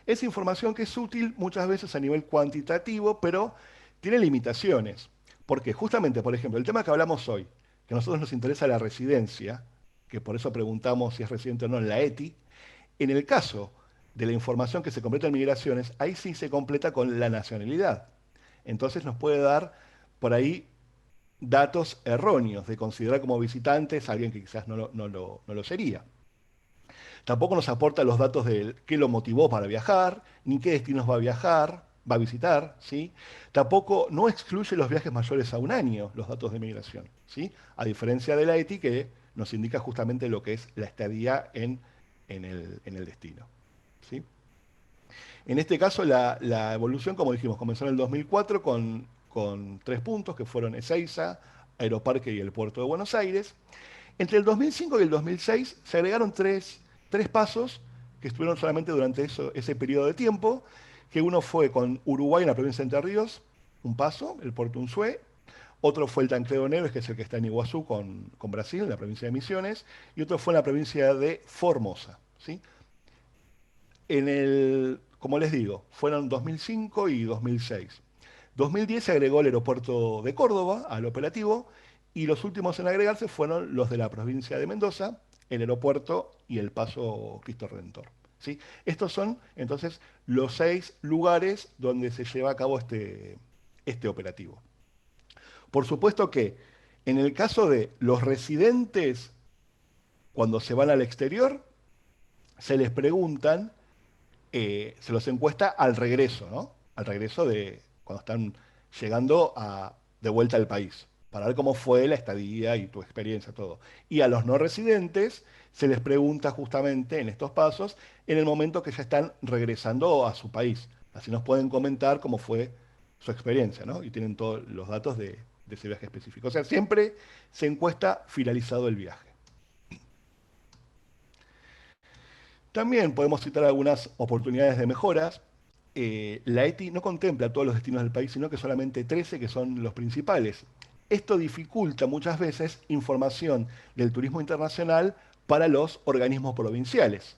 Es información que es útil muchas veces a nivel cuantitativo, pero tiene limitaciones. Porque justamente, por ejemplo, el tema que hablamos hoy, que a nosotros nos interesa la residencia, que por eso preguntamos si es residente o no en la ETI, en el caso de la información que se completa en migraciones, ahí sí se completa con la nacionalidad. Entonces nos puede dar por ahí datos erróneos de considerar como visitantes a alguien que quizás no lo sería. Tampoco nos aporta los datos de qué lo motivó para viajar, ni qué destinos va a viajar, va a visitar, ¿sí? Tampoco no excluye los viajes mayores a un año, los datos de migración, ¿sí? A diferencia de la ETI, que nos indica justamente lo que es la estadía en el destino, ¿sí? En este caso, la evolución, como dijimos, comenzó en el 2004 con 3 puntos, que fueron Ezeiza, Aeroparque y el Puerto de Buenos Aires. Entre el 2005 y el 2006 se agregaron tres pasos que estuvieron solamente durante ese periodo de tiempo, que uno fue con Uruguay en la provincia de Entre Ríos, un paso, el Puerto Unzué. Otro fue el Tancredo Neves, que es el que está en Iguazú con Brasil, en la provincia de Misiones. Y otro fue en la provincia de Formosa, ¿sí? Como les digo, fueron 2005 y 2006. 2010 se agregó el aeropuerto de Córdoba al operativo y los últimos en agregarse fueron los de la provincia de Mendoza, el aeropuerto y el paso Cristo Redentor, ¿sí? Estos son entonces los 6 lugares donde se lleva a cabo este operativo. Por supuesto que en el caso de los residentes, cuando se van al exterior, se les preguntan, se los encuesta al regreso, ¿no? Al regreso de cuando están llegando de vuelta al país, para ver cómo fue la estadía y tu experiencia, todo. Y a los no residentes se les pregunta justamente en estos pasos, en el momento que ya están regresando a su país. Así nos pueden comentar cómo fue su experiencia, ¿no? Y tienen todos los datos de ese viaje específico. O sea, siempre se encuesta finalizado el viaje. También podemos citar algunas oportunidades de mejoras. La ETI no contempla todos los destinos del país, sino que solamente 13 que son los principales. Esto dificulta muchas veces información del turismo internacional para los organismos provinciales,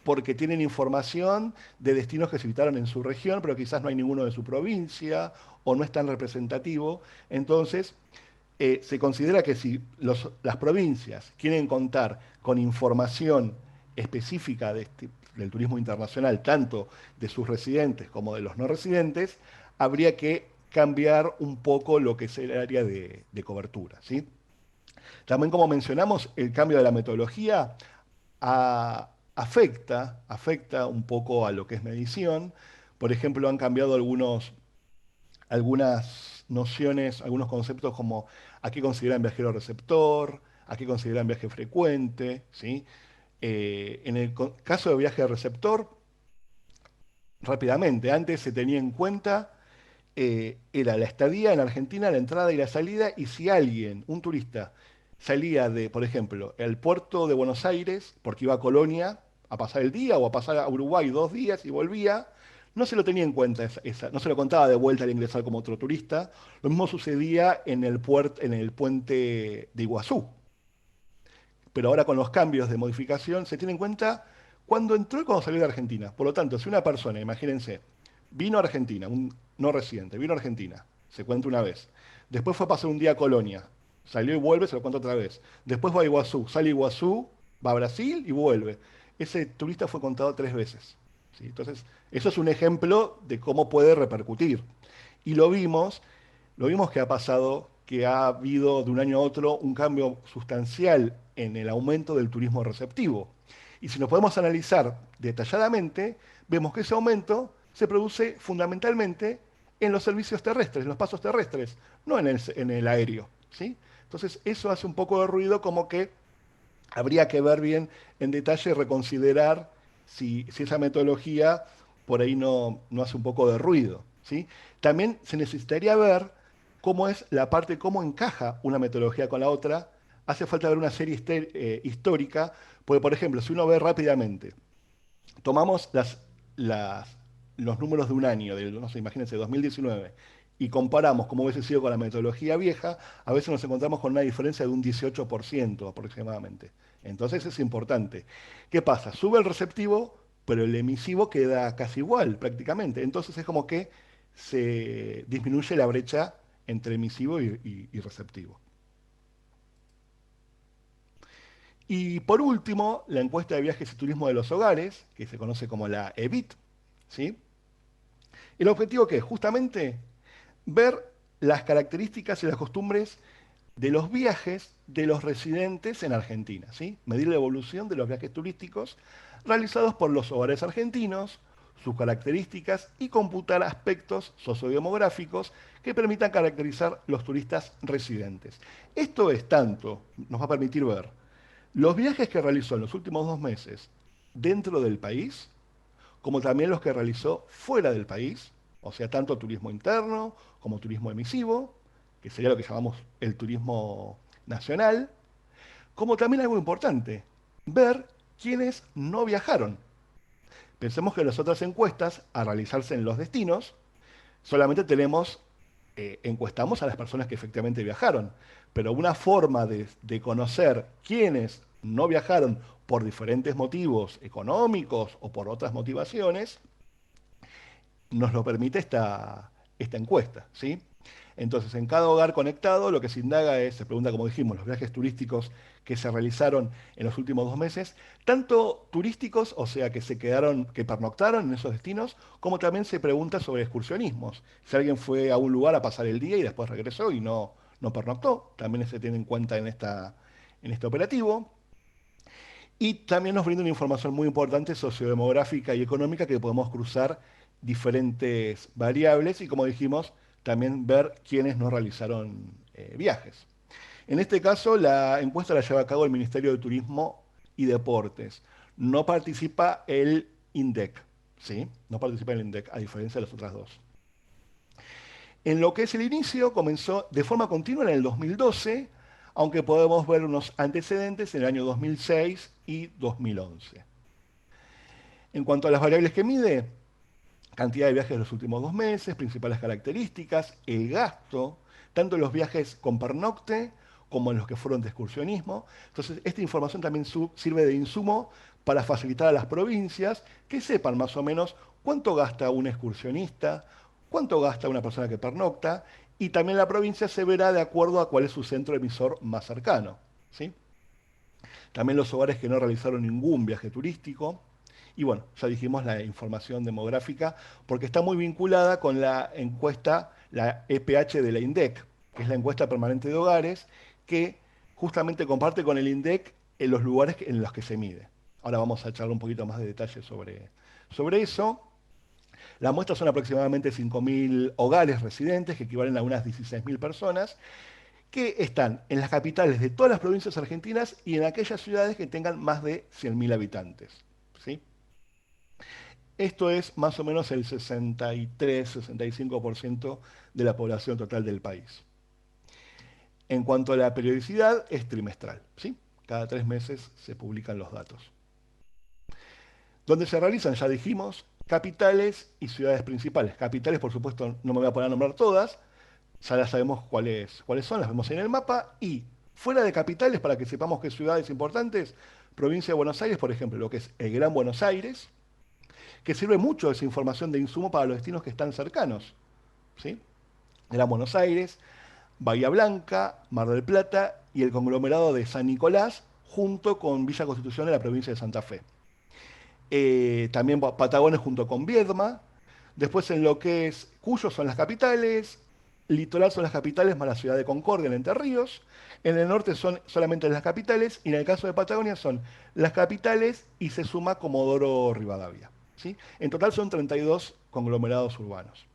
porque tienen información de destinos que se visitaron en su región, pero quizás no hay ninguno de su provincia o no es tan representativo. Entonces, se considera que si las provincias quieren contar con información específica del turismo internacional, tanto de sus residentes como de los no residentes, habría que cambiar un poco lo que es el área de cobertura, ¿sí? También, como mencionamos, el cambio de la metodología afecta un poco a lo que es medición. Por ejemplo, han cambiado algunas nociones, algunos conceptos como a qué consideran viajero receptor, a qué consideran viaje frecuente, ¿sí? En el caso de viaje receptor, rápidamente, antes se tenía en cuenta, era la estadía en Argentina, la entrada y la salida, y si alguien, un turista, salía de, por ejemplo, el puerto de Buenos Aires, porque iba a Colonia a pasar el día o a pasar a Uruguay 2 días y volvía, no se lo tenía en cuenta, no se lo contaba de vuelta al ingresar como otro turista. Lo mismo sucedía en el puente de Iguazú. Pero ahora con los cambios de modificación se tiene en cuenta cuándo entró y cuándo salió de Argentina. Por lo tanto, si una persona, imagínense, vino a Argentina, un no residente, vino a Argentina, se cuenta una vez. Después fue a pasar un día a Colonia, salió y vuelve, se lo cuenta otra vez. Después va a Iguazú, sale a Iguazú, va a Brasil y vuelve. ese turista fue contado 3 veces. ¿Sí? Entonces, eso es un ejemplo de cómo puede repercutir. Y lo vimos que ha pasado, que ha habido de un año a otro un cambio sustancial en el aumento del turismo receptivo. Y si nos podemos analizar detalladamente, vemos que ese aumento se produce fundamentalmente en los servicios terrestres, en los pasos terrestres, no en el aéreo. ¿Sí? Entonces, eso hace un poco de ruido, como que habría que ver bien en detalle, reconsiderar si esa metodología por ahí no hace un poco de ruido. ¿Sí? También se necesitaría ver cómo es la parte, cómo encaja una metodología con la otra. Hace falta ver una serie histórica, porque por ejemplo, si uno ve rápidamente, tomamos los números de un año, no sé, imagínense, 2019, y comparamos cómo hubiese sido con la metodología vieja, a veces nos encontramos con una diferencia de un 18% aproximadamente. Entonces es importante. ¿Qué pasa? Sube el receptivo, pero el emisivo queda casi igual prácticamente. Entonces es como que se disminuye la brecha entre emisivo y receptivo. Y por último, la encuesta de viajes y turismo de los hogares, que se conoce como la EBIT, ¿sí? El objetivo que es justamente ver las características y las costumbres de los viajes de los residentes en Argentina, ¿sí? Medir la evolución de los viajes turísticos realizados por los hogares argentinos, sus características y computar aspectos sociodemográficos que permitan caracterizar los turistas residentes. Esto es tanto, nos va a permitir ver los viajes que realizó en los últimos 2 meses dentro del país, como también los que realizó fuera del país, o sea, tanto turismo interno como turismo emisivo, que sería lo que llamamos el turismo nacional, como también algo importante, ver quiénes no viajaron. Pensemos que las otras encuestas, a realizarse en los destinos, solamente encuestamos a las personas que efectivamente viajaron, pero una forma de conocer quiénes no viajaron por diferentes motivos económicos o por otras motivaciones, nos lo permite esta encuesta, ¿sí? Entonces, en cada hogar conectado, lo que se indaga es, se pregunta, como dijimos, los viajes turísticos que se realizaron en los últimos 2 meses, tanto turísticos, o sea, que se quedaron, que pernoctaron en esos destinos, como también se pregunta sobre excursionismos. Si alguien fue a un lugar a pasar el día y después regresó y no pernoctó, también se tiene en cuenta en este operativo. Y también nos brinda una información muy importante sociodemográfica y económica que podemos cruzar diferentes variables y, como dijimos, también ver quiénes no realizaron viajes. En este caso, la encuesta la lleva a cabo el Ministerio de Turismo y Deportes. No participa el INDEC, ¿sí? No participa el INDEC, a diferencia de las otras dos. En lo que es el inicio, comenzó de forma continua en el 2012, aunque podemos ver unos antecedentes en el año 2006 y 2011. En cuanto a las variables que mide, cantidad de viajes en los últimos 2 meses, principales características, el gasto, tanto en los viajes con pernocte como en los que fueron de excursionismo. Entonces, esta información también sirve de insumo para facilitar a las provincias que sepan más o menos cuánto gasta un excursionista, cuánto gasta una persona que pernocta, y también la provincia se verá de acuerdo a cuál es su centro emisor más cercano, ¿sí? También los hogares que no realizaron ningún viaje turístico. Y bueno, ya dijimos la información demográfica, porque está muy vinculada con la encuesta, la EPH de la INDEC, que es la encuesta permanente de hogares, que justamente comparte con el INDEC en los lugares en los que se mide. Ahora vamos a charlar un poquito más de detalle sobre eso. La muestra son aproximadamente 5.000 hogares residentes, que equivalen a unas 16.000 personas, que están en las capitales de todas las provincias argentinas y en aquellas ciudades que tengan más de 100.000 habitantes, ¿sí? Esto es más o menos el 63-65% de la población total del país. En cuanto a la periodicidad, es trimestral, ¿sí? Cada 3 meses se publican los datos. Donde se realizan, ya dijimos, capitales y ciudades principales. Capitales, por supuesto, no me voy a poner a nombrar todas, ya las sabemos cuáles son, las vemos en el mapa. Y fuera de capitales, para que sepamos qué ciudades importantes, provincia de Buenos Aires, por ejemplo, lo que es el Gran Buenos Aires, que sirve mucho esa información de insumo para los destinos que están cercanos, ¿sí? Gran Buenos Aires, Bahía Blanca, Mar del Plata y el conglomerado de San Nicolás, junto con Villa Constitución en la provincia de Santa Fe. también Patagones junto con Viedma. Después en lo que es Cuyo son las capitales, Litoral son las capitales más la ciudad de Concordia en Entre Ríos. En el norte son solamente las capitales y en el caso de Patagonia son las capitales y se suma Comodoro Rivadavia. ¿Sí? En total son 32 conglomerados urbanos.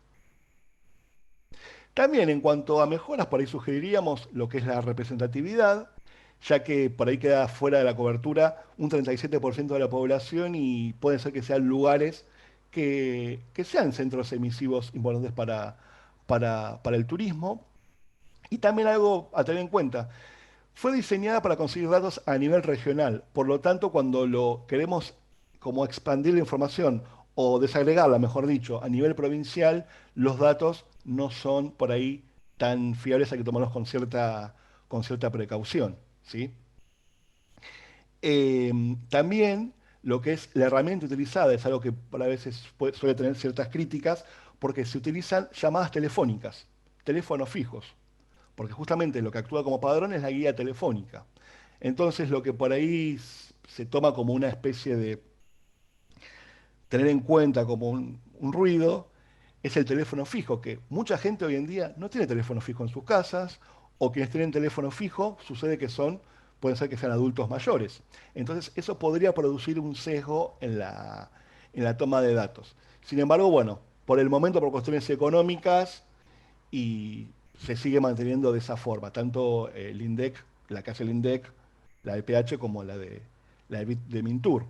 También en cuanto a mejoras, por ahí sugeriríamos lo que es la representatividad, ya que por ahí queda fuera de la cobertura un 37% de la población y pueden ser que sean lugares que sean centros emisivos importantes para el turismo. Y también algo a tener en cuenta, fue diseñada para conseguir datos a nivel regional, por lo tanto cuando lo queremos como expandir la información o desagregarla, mejor dicho, a nivel provincial, los datos no son por ahí tan fiables, hay que tomarlos con cierta precaución, ¿sí? También lo que es la herramienta utilizada es algo que a veces suele tener ciertas críticas, porque se utilizan llamadas telefónicas, teléfonos fijos, porque justamente lo que actúa como padrón es la guía telefónica. Entonces lo que por ahí se toma como una especie de tener en cuenta como un ruido es el teléfono fijo, que mucha gente hoy en día no tiene teléfono fijo en sus casas, o quienes tienen teléfono fijo sucede que pueden ser que sean adultos mayores. Entonces eso podría producir un sesgo en la toma de datos. Sin embargo, bueno, por el momento por cuestiones económicas y se sigue manteniendo de esa forma, tanto el INDEC, la que hace el INDEC, la de PH, como la de Mintur.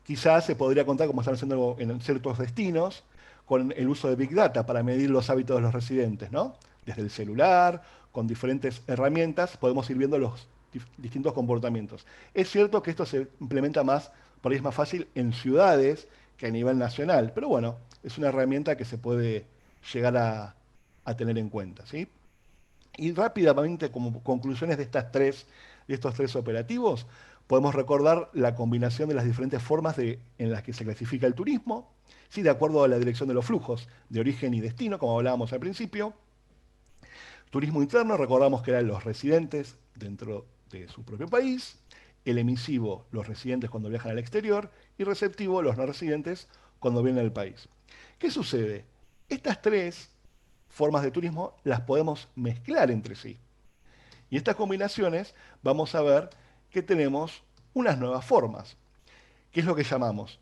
Quizás se podría contar, como están haciendo en ciertos destinos, con el uso de Big Data para medir los hábitos de los residentes, ¿no? Desde el celular, con diferentes herramientas, podemos ir viendo los distintos comportamientos. Es cierto que esto se implementa más, por ahí es más fácil en ciudades que a nivel nacional, pero bueno, es una herramienta que se puede llegar a tener en cuenta, ¿sí? Y rápidamente, como conclusiones de estos tres operativos, podemos recordar la combinación de las diferentes formas en las que se clasifica el turismo, ¿sí? De acuerdo a la dirección de los flujos de origen y destino, como hablábamos al principio. Turismo interno, recordamos que eran los residentes dentro de su propio país. El emisivo, los residentes cuando viajan al exterior. Y receptivo, los no residentes cuando vienen al país. ¿Qué sucede? Estas tres formas de turismo las podemos mezclar entre sí. Y estas combinaciones vamos a ver que tenemos unas nuevas formas, que es lo que llamamos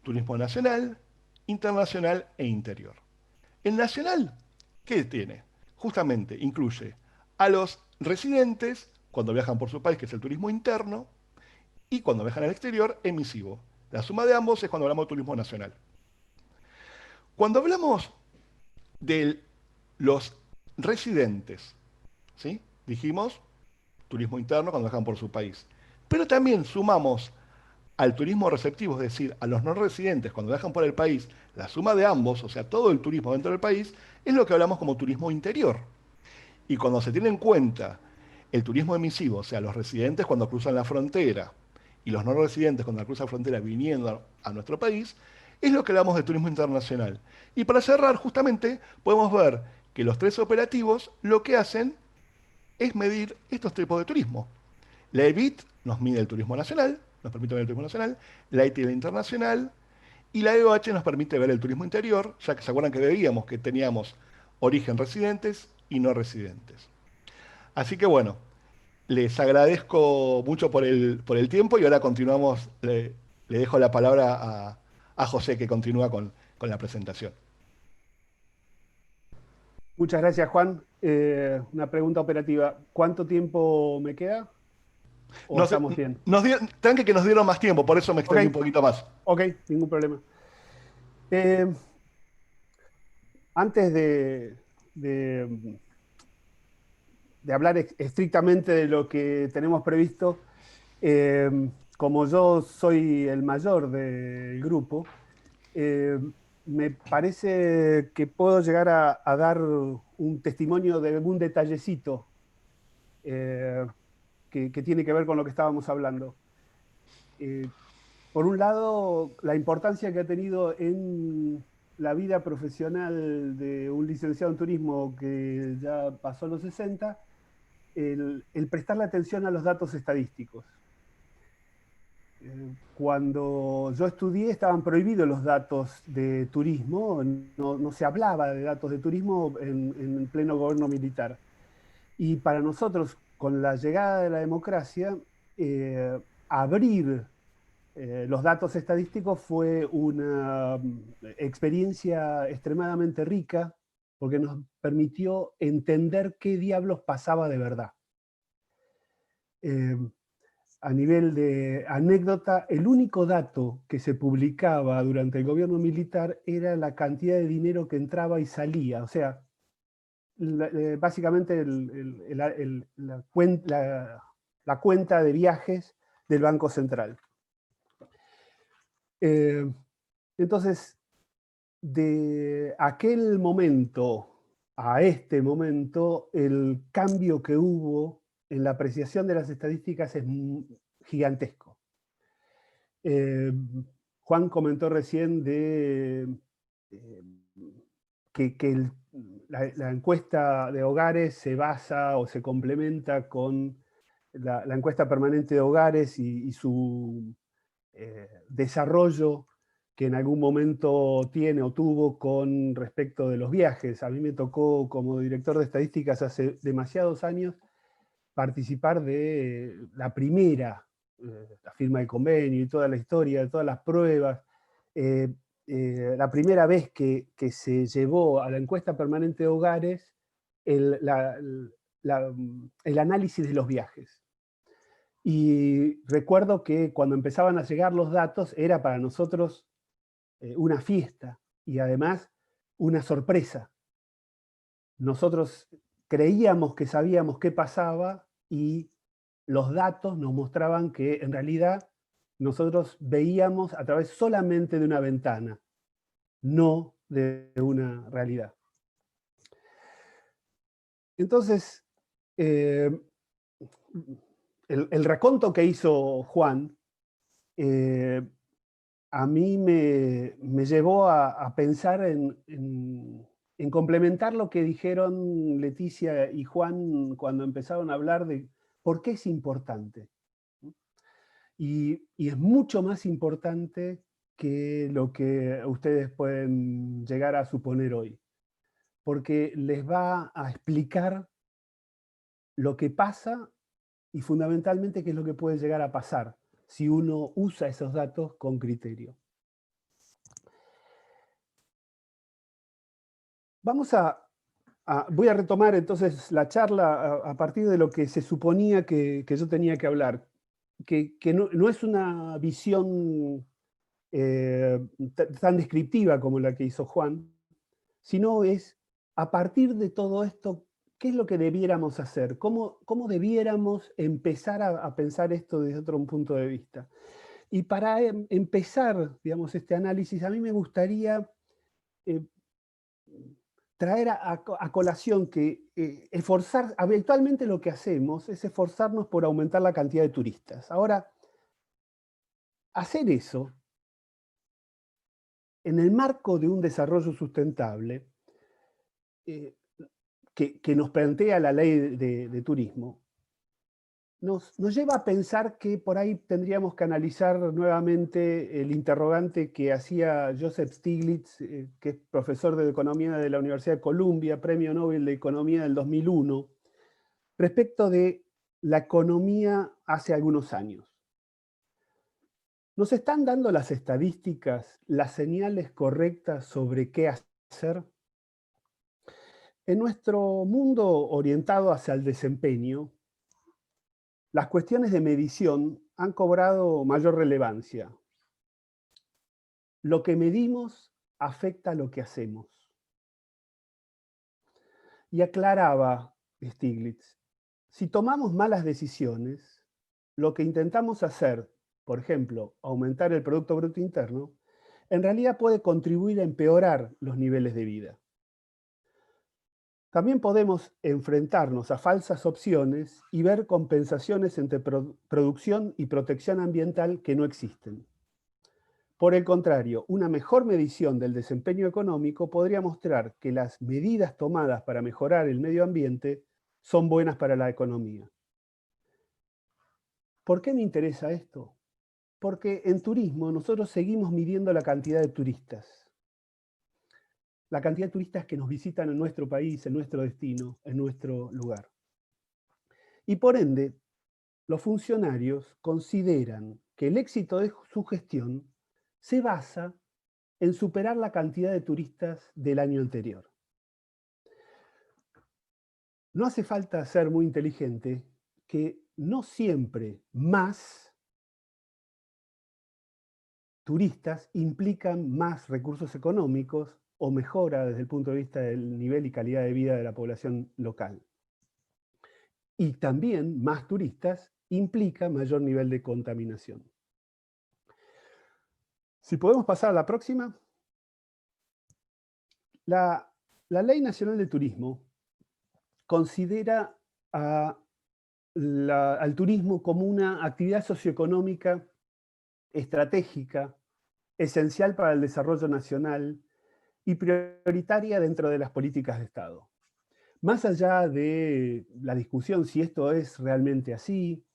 turismo nacional, internacional e interior. El nacional, ¿qué tiene? Justamente incluye a los residentes cuando viajan por su país, que es el turismo interno, y cuando viajan al exterior, emisivo. La suma de ambos es cuando hablamos de turismo nacional. Cuando hablamos de los residentes, ¿sí? Dijimos turismo interno cuando viajan por su país. Pero también sumamos al turismo receptivo, es decir, a los no residentes cuando viajan por el país, la suma de ambos, o sea, todo el turismo dentro del país, es lo que hablamos como turismo interior. Y cuando se tiene en cuenta el turismo emisivo, o sea, los residentes cuando cruzan la frontera y los no residentes cuando cruzan la frontera viniendo a nuestro país, es lo que hablamos de turismo internacional. Y para cerrar, justamente, podemos ver que los tres operativos lo que hacen es medir estos tipos de turismo. La EBIT nos mide el turismo nacional, nos permite ver el turismo nacional, la ETI el internacional, y la EOH nos permite ver el turismo interior, ya que se acuerdan que veíamos que teníamos origen residentes y no residentes. Así que bueno, les agradezco mucho por el tiempo y ahora continuamos, le dejo la palabra a José que continúa con la presentación. Muchas gracias, Juan. Una pregunta operativa. ¿Cuánto tiempo me queda? ¿O No sé, estamos bien? tranqui que nos dieron más tiempo, por eso me extendí un poquito más. Ok, ningún problema. Eh, antes de hablar estrictamente de lo que tenemos previsto, como yo soy el mayor del grupo, me parece que puedo llegar a dar un testimonio de algún detallecito que tiene que ver con lo que estábamos hablando. Por un lado, la importancia que ha tenido en la vida profesional de un licenciado en turismo que ya pasó los 60, el prestarle atención a los datos estadísticos. cuando yo estudié estaban prohibidos los datos de turismo, no se hablaba de datos de turismo en pleno gobierno militar. Y para nosotros, con la llegada de la democracia, abrir los datos estadísticos fue una experiencia extremadamente rica, porque nos permitió entender qué diablos pasaba de verdad. A nivel de anécdota, el único dato que se publicaba durante el gobierno militar era la cantidad de dinero que entraba y salía. O sea, básicamente la cuenta de viajes del Banco Central. Entonces, de aquel momento a este momento, el cambio que hubo en la apreciación de las estadísticas es gigantesco. Juan comentó recién de que la encuesta de hogares se basa o se complementa con la encuesta permanente de hogares y su desarrollo que en algún momento tiene o tuvo con respecto de los viajes. A mí me tocó, como director de estadísticas hace demasiados años, participar de la primera, la firma de convenio y toda la historia, de todas las pruebas. La primera vez que se llevó a la encuesta permanente de hogares el análisis de los viajes. Y recuerdo que cuando empezaban a llegar los datos era para nosotros una fiesta y además una sorpresa. Nosotros creíamos que sabíamos qué pasaba y los datos nos mostraban que en realidad nosotros veíamos a través solamente de una ventana, no de una realidad. Entonces, el raconto que hizo Juan a mí me llevó a pensar en complementar lo que dijeron Leticia y Juan cuando empezaron a hablar de por qué es importante. Y es mucho más importante que lo que ustedes pueden llegar a suponer hoy, porque les va a explicar lo que pasa y fundamentalmente qué es lo que puede llegar a pasar si uno usa esos datos con criterio. Voy a retomar entonces la charla a partir de lo que se suponía que yo tenía que hablar, que no es una visión tan descriptiva como la que hizo Juan, sino es a partir de todo esto, ¿qué es lo que debiéramos hacer? ¿Cómo debiéramos empezar a pensar esto desde otro punto de vista? Y para empezar, digamos, este análisis, a mí me gustaría traer a colación que habitualmente lo que hacemos es esforzarnos por aumentar la cantidad de turistas. Ahora, hacer eso en el marco de un desarrollo sustentable que nos plantea la ley de turismo, nos lleva a pensar que por ahí tendríamos que analizar nuevamente el interrogante que hacía Joseph Stiglitz, que es profesor de Economía de la Universidad de Columbia, Premio Nobel de Economía del 2001, respecto de la economía hace algunos años. ¿Nos están dando las estadísticas las señales correctas sobre qué hacer? En nuestro mundo orientado hacia el desempeño, las cuestiones de medición han cobrado mayor relevancia. Lo que medimos afecta a lo que hacemos. Y aclaraba Stiglitz, si tomamos malas decisiones, lo que intentamos hacer, por ejemplo, aumentar el Producto Bruto Interno, en realidad puede contribuir a empeorar los niveles de vida. También podemos enfrentarnos a falsas opciones y ver compensaciones entre producción y protección ambiental que no existen. Por el contrario, una mejor medición del desempeño económico podría mostrar que las medidas tomadas para mejorar el medio ambiente son buenas para la economía. ¿Por qué me interesa esto? Porque en turismo nosotros seguimos midiendo la cantidad de turistas. La cantidad de turistas que nos visitan en nuestro país, en nuestro destino, en nuestro lugar. Y por ende, los funcionarios consideran que el éxito de su gestión se basa en superar la cantidad de turistas del año anterior. No hace falta ser muy inteligente, que no siempre más turistas implican más recursos económicos o mejora desde el punto de vista del nivel y calidad de vida de la población local. Y también más turistas implica mayor nivel de contaminación. Si podemos pasar a la próxima. La Ley Nacional de Turismo considera al turismo como una actividad socioeconómica estratégica, esencial para el desarrollo nacional y prioritaria dentro de las políticas de Estado. Más allá de la discusión si esto es realmente así,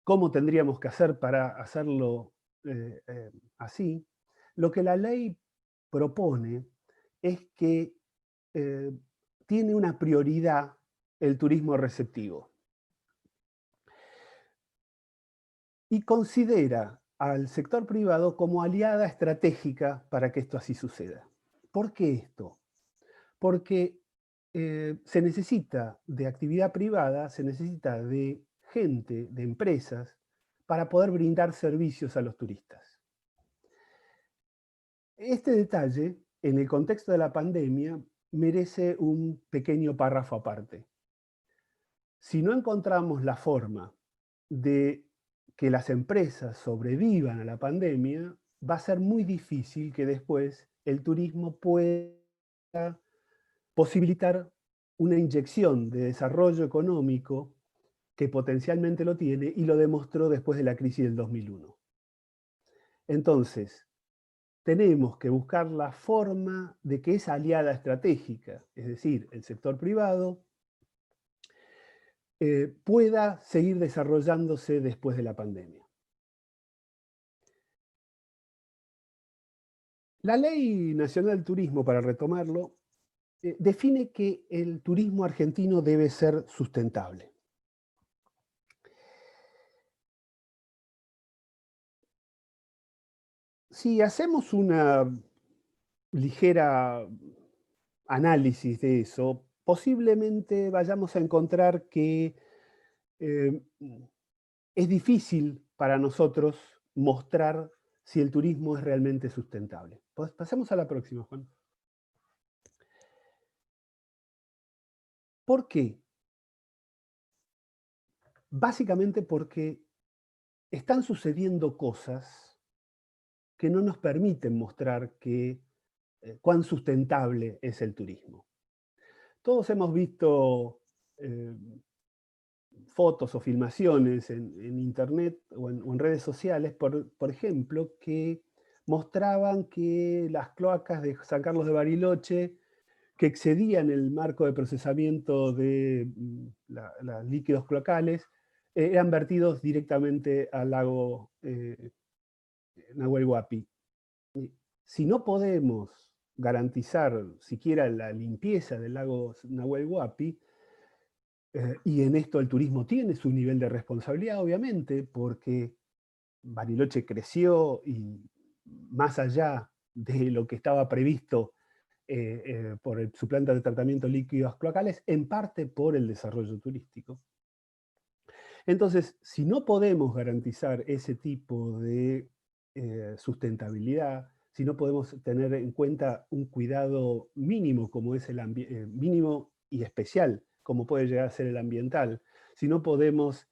cómo tendríamos que hacer para hacerlo así, lo que la ley propone es que tiene una prioridad el turismo receptivo. Y considera al sector privado como aliada estratégica para que esto así suceda. ¿Por qué esto? Porque se necesita de actividad privada, se necesita de gente, de empresas, para poder brindar servicios a los turistas. Este detalle, en el contexto de la pandemia, merece un pequeño párrafo aparte. Si no encontramos la forma de que las empresas sobrevivan a la pandemia, va a ser muy difícil que después el turismo pueda posibilitar una inyección de desarrollo económico que potencialmente lo tiene y lo demostró después de la crisis del 2001. Entonces, tenemos que buscar la forma de que esa aliada estratégica, es decir, el sector privado, pueda seguir desarrollándose después de la pandemia. La Ley Nacional del Turismo, para retomarlo, define que el turismo argentino debe ser sustentable. Si hacemos una ligera análisis de eso, posiblemente vayamos a encontrar que es difícil para nosotros mostrar si el turismo es realmente sustentable. Pues pasemos a la próxima, Juan. ¿Por qué? Básicamente porque están sucediendo cosas que no nos permiten mostrar cuán sustentable es el turismo. Todos hemos visto fotos o filmaciones en internet o en redes sociales, por ejemplo, que mostraban que las cloacas de San Carlos de Bariloche, que excedían el marco de procesamiento de los líquidos cloacales, eran vertidos directamente al lago Nahuel Huapi. Si no podemos garantizar siquiera la limpieza del lago Nahuel Huapi, y en esto el turismo tiene su nivel de responsabilidad, obviamente, porque Bariloche creció y más allá de lo que estaba previsto por su planta de tratamiento de líquidos cloacales, en parte por el desarrollo turístico. Entonces, si no podemos garantizar ese tipo de sustentabilidad, si no podemos tener en cuenta un cuidado mínimo como es el mínimo y especial como puede llegar a ser el ambiental, si no podemos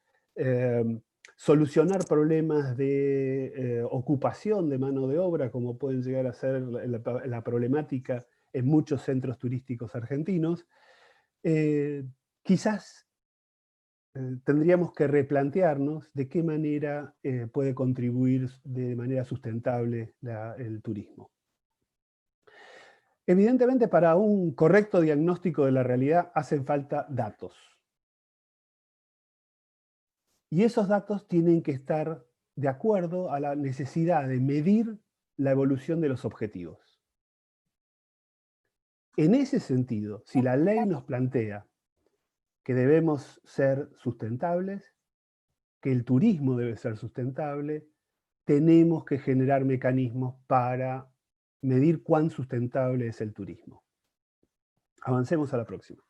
solucionar problemas de ocupación de mano de obra como pueden llegar a ser la problemática en muchos centros turísticos argentinos, quizás tendríamos que replantearnos de qué manera puede contribuir de manera sustentable el turismo. Evidentemente, para un correcto diagnóstico de la realidad hacen falta datos. Y esos datos tienen que estar de acuerdo a la necesidad de medir la evolución de los objetivos. En ese sentido, si la ley nos plantea que debemos ser sustentables, que el turismo debe ser sustentable, tenemos que generar mecanismos para medir cuán sustentable es el turismo. Avancemos a la próxima.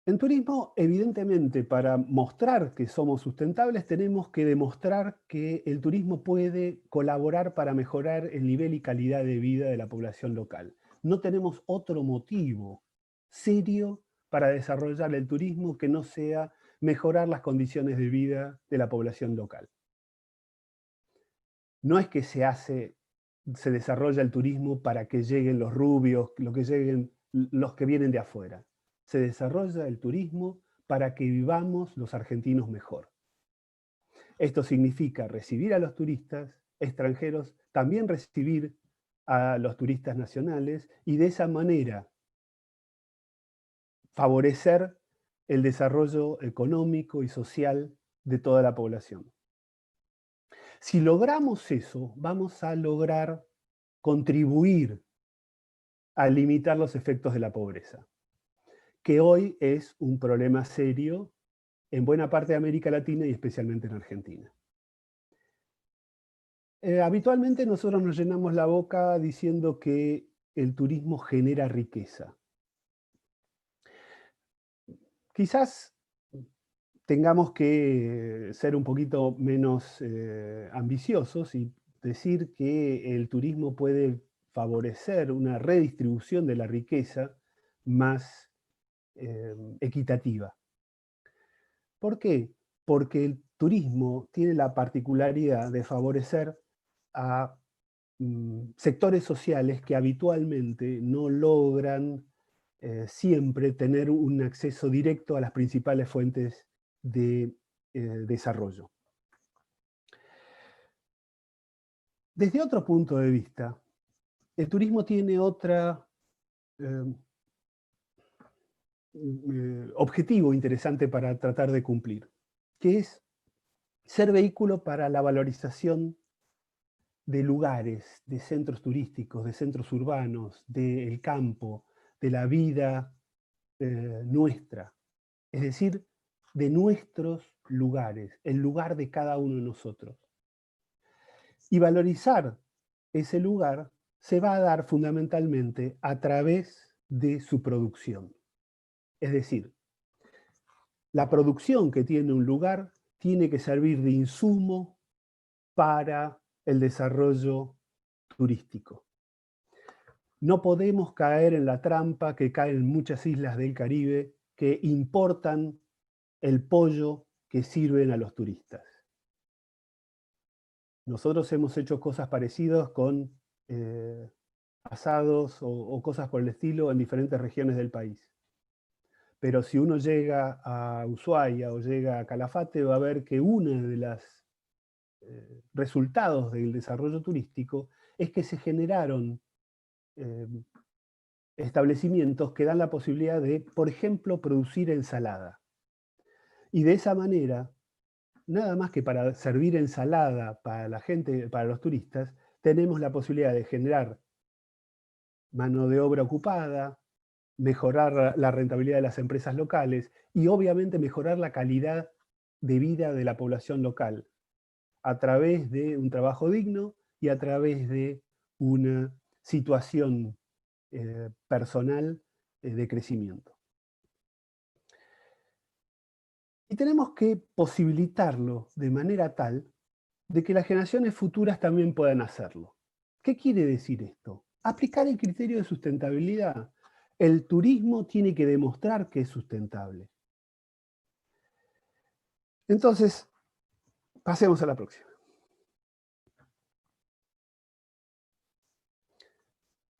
En turismo, evidentemente, para mostrar que somos sustentables, tenemos que demostrar que el turismo puede colaborar para mejorar el nivel y calidad de vida de la población local. No tenemos otro motivo serio para desarrollar el turismo que no sea mejorar las condiciones de vida de la población local. No es que se desarrolla el turismo para que lleguen los rubios, los que vienen de afuera. Se desarrolla el turismo para que vivamos los argentinos mejor. Esto significa recibir a los turistas extranjeros, también recibir a los turistas nacionales y de esa manera favorecer el desarrollo económico y social de toda la población. Si logramos eso, vamos a lograr contribuir a limitar los efectos de la pobreza, que hoy es un problema serio en buena parte de América Latina y especialmente en Argentina. Habitualmente nosotros nos llenamos la boca diciendo que el turismo genera riqueza. Quizás tengamos que ser un poquito menos ambiciosos y decir que el turismo puede favorecer una redistribución de la riqueza más equitativa. ¿Por qué? Porque el turismo tiene la particularidad de favorecer a sectores sociales que habitualmente no logran siempre tener un acceso directo a las principales fuentes de desarrollo. Desde otro punto de vista, el turismo tiene otro objetivo interesante para tratar de cumplir, que es ser vehículo para la valorización de lugares, de centros turísticos, de centros urbanos, del campo, de la vida nuestra, es decir, de nuestros lugares, el lugar de cada uno de nosotros. Y valorizar ese lugar se va a dar fundamentalmente a través de su producción. Es decir, la producción que tiene un lugar tiene que servir de insumo para el desarrollo turístico. No podemos caer en la trampa que caen muchas islas del Caribe que importan el pollo que sirven a los turistas. Nosotros hemos hecho cosas parecidas con asados o cosas por el estilo en diferentes regiones del país. Pero si uno llega a Ushuaia o llega a Calafate, va a ver que uno de los resultados del desarrollo turístico es que se generaron establecimientos que dan la posibilidad de, por ejemplo, producir ensalada. Y de esa manera, nada más que para servir ensalada para la gente, para los turistas, tenemos la posibilidad de generar mano de obra ocupada, mejorar la rentabilidad de las empresas locales y obviamente mejorar la calidad de vida de la población local a través de un trabajo digno y a través de una situación personal de crecimiento. Y tenemos que posibilitarlo de manera tal de que las generaciones futuras también puedan hacerlo. ¿Qué quiere decir esto? Aplicar el criterio de sustentabilidad. El turismo tiene que demostrar que es sustentable. Entonces, pasemos a la próxima.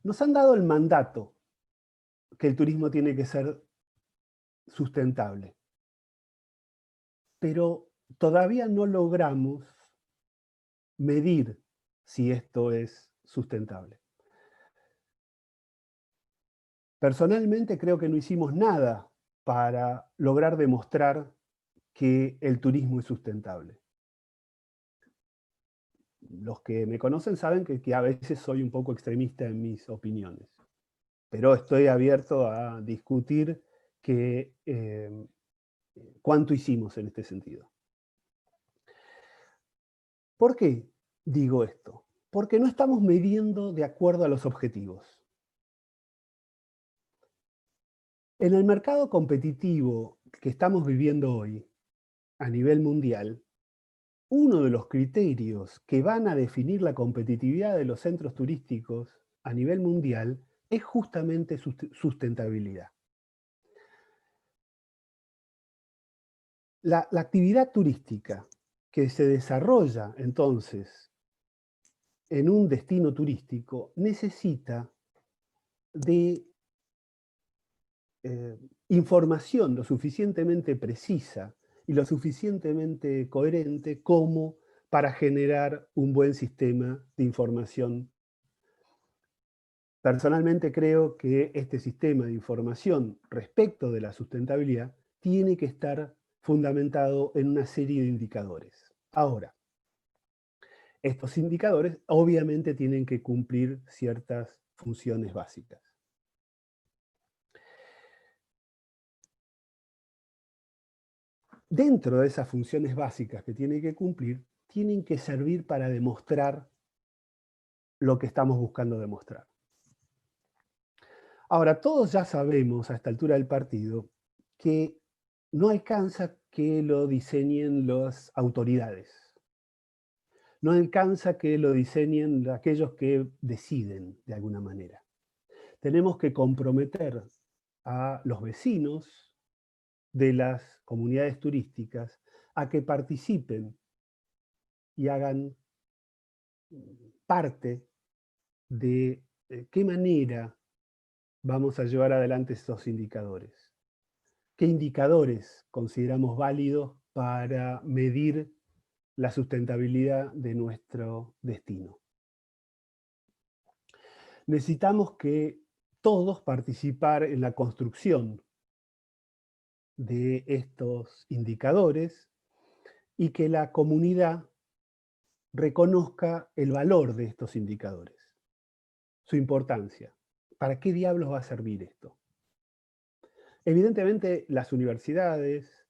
Nos han dado el mandato que el turismo tiene que ser sustentable, pero todavía no logramos medir si esto es sustentable. Personalmente creo que no hicimos nada para lograr demostrar que el turismo es sustentable. Los que me conocen saben que a veces soy un poco extremista en mis opiniones, pero estoy abierto a discutir cuánto hicimos en este sentido. ¿Por qué digo esto? Porque no estamos midiendo de acuerdo a los objetivos. En el mercado competitivo que estamos viviendo hoy, a nivel mundial, uno de los criterios que van a definir la competitividad de los centros turísticos a nivel mundial es justamente sustentabilidad. La actividad turística que se desarrolla entonces en un destino turístico necesita de información lo suficientemente precisa y lo suficientemente coherente como para generar un buen sistema de información. Personalmente creo que este sistema de información respecto de la sustentabilidad tiene que estar fundamentado en una serie de indicadores. Ahora, estos indicadores obviamente tienen que cumplir ciertas funciones básicas. Dentro de esas funciones básicas que tienen que cumplir, tienen que servir para demostrar lo que estamos buscando demostrar. Ahora, todos ya sabemos a esta altura del partido que no alcanza que lo diseñen las autoridades. No alcanza que lo diseñen aquellos que deciden de alguna manera. Tenemos que comprometer a los vecinos de las comunidades turísticas a que participen y hagan parte de qué manera vamos a llevar adelante estos indicadores. ¿Qué indicadores consideramos válidos para medir la sustentabilidad de nuestro destino? Necesitamos que todos participar en la construcción de estos indicadores y que la comunidad reconozca el valor de estos indicadores, su importancia. ¿Para qué diablos va a servir esto? Evidentemente, las universidades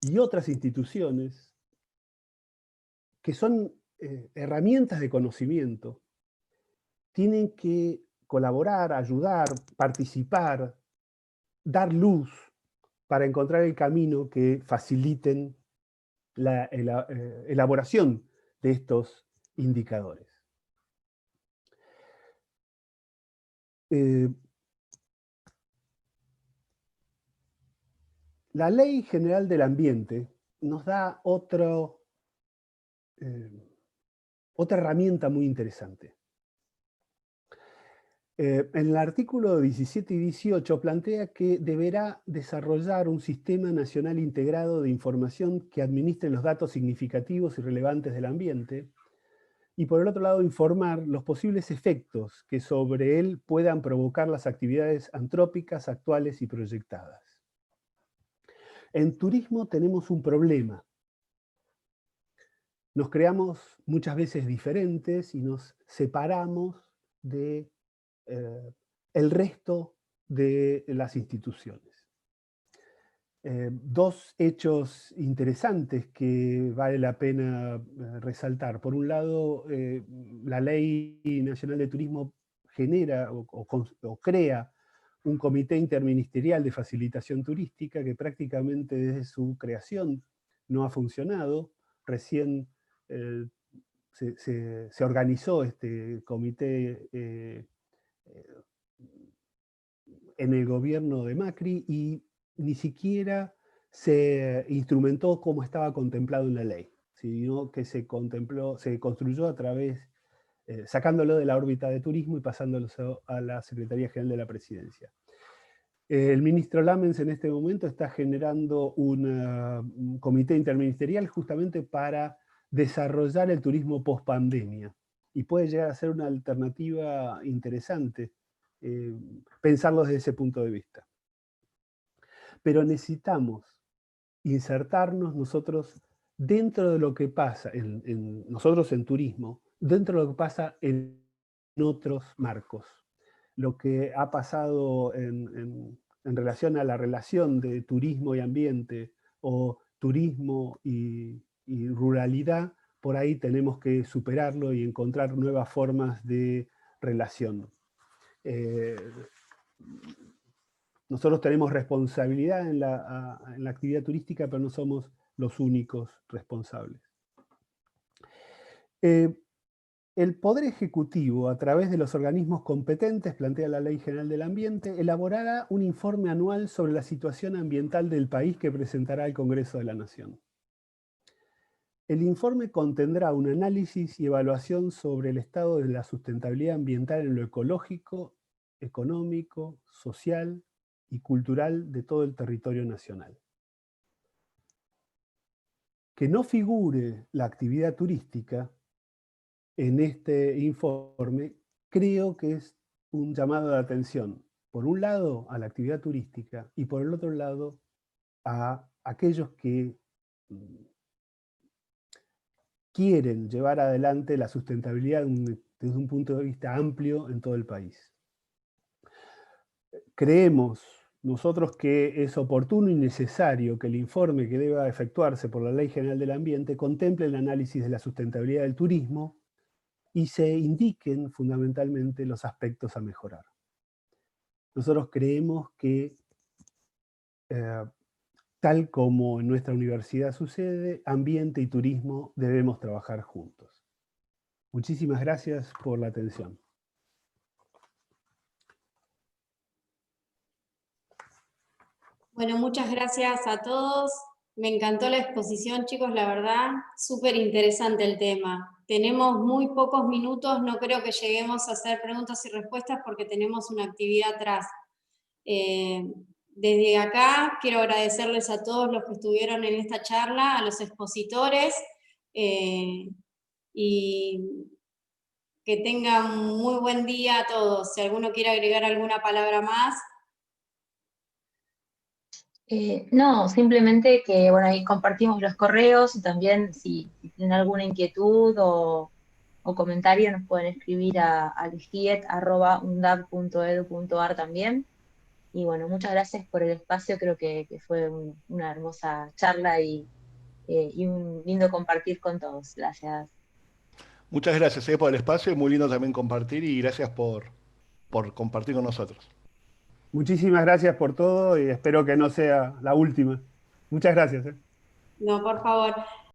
y otras instituciones que son herramientas de conocimiento tienen que colaborar, ayudar, participar, dar luz para encontrar el camino que faciliten la elaboración de estos indicadores. La Ley General del Ambiente nos da otra herramienta muy interesante. En el artículo 17 y 18 plantea que deberá desarrollar un sistema nacional integrado de información que administre los datos significativos y relevantes del ambiente, y por el otro lado informar los posibles efectos que sobre él puedan provocar las actividades antrópicas actuales y proyectadas. En turismo tenemos un problema. Nos creamos muchas veces diferentes y nos separamos de el resto de las instituciones. Dos hechos interesantes que vale la pena resaltar. Por un lado, la Ley Nacional de Turismo genera o crea un comité interministerial de facilitación turística que prácticamente desde su creación no ha funcionado. Recién se organizó este comité en el gobierno de Macri y ni siquiera se instrumentó como estaba contemplado en la ley, sino que se construyó a través, sacándolo de la órbita de turismo y pasándolo a la Secretaría General de la Presidencia. El ministro Lamens en este momento está generando un comité interministerial justamente para desarrollar el turismo post-pandemia y puede llegar a ser una alternativa interesante pensarlo desde ese punto de vista. Pero necesitamos insertarnos nosotros dentro de lo que pasa, nosotros en turismo, dentro de lo que pasa en otros marcos. Lo que ha pasado en relación a la relación de turismo y ambiente, o turismo y ruralidad, por ahí tenemos que superarlo y encontrar nuevas formas de relación. Nosotros tenemos responsabilidad en la actividad turística, pero no somos los únicos responsables. El Poder Ejecutivo, a través de los organismos competentes, plantea la Ley General del Ambiente, elaborará un informe anual sobre la situación ambiental del país que presentará al Congreso de la Nación. El informe contendrá un análisis y evaluación sobre el estado de la sustentabilidad ambiental en lo ecológico, económico, social y cultural de todo el territorio nacional. Que no figure la actividad turística en este informe, creo que es un llamado de atención, por un lado a la actividad turística y por el otro lado a aquellos que quieren llevar adelante la sustentabilidad desde un punto de vista amplio en todo el país. Creemos nosotros que es oportuno y necesario que el informe que deba efectuarse por la Ley General del Ambiente contemple el análisis de la sustentabilidad del turismo y se indiquen fundamentalmente los aspectos a mejorar. Nosotros creemos que, tal como en nuestra universidad sucede, ambiente y turismo debemos trabajar juntos. Muchísimas gracias por la atención. Bueno, muchas gracias a todos. Me encantó la exposición, chicos, la verdad, súper interesante el tema. Tenemos muy pocos minutos, no creo que lleguemos a hacer preguntas y respuestas porque tenemos una actividad atrás. Desde acá quiero agradecerles a todos los que estuvieron en esta charla, a los expositores, y que tengan un muy buen día a todos. Si alguno quiere agregar alguna palabra más. No, simplemente que, bueno, ahí compartimos los correos y también si tienen alguna inquietud o comentario nos pueden escribir al giet@undab.edu.ar también. Y bueno, muchas gracias por el espacio, creo que fue una hermosa charla y un lindo compartir con todos. Gracias. Muchas gracias por el espacio, muy lindo también compartir y gracias por compartir con nosotros. Muchísimas gracias por todo y espero que no sea la última. Muchas gracias. No, por favor.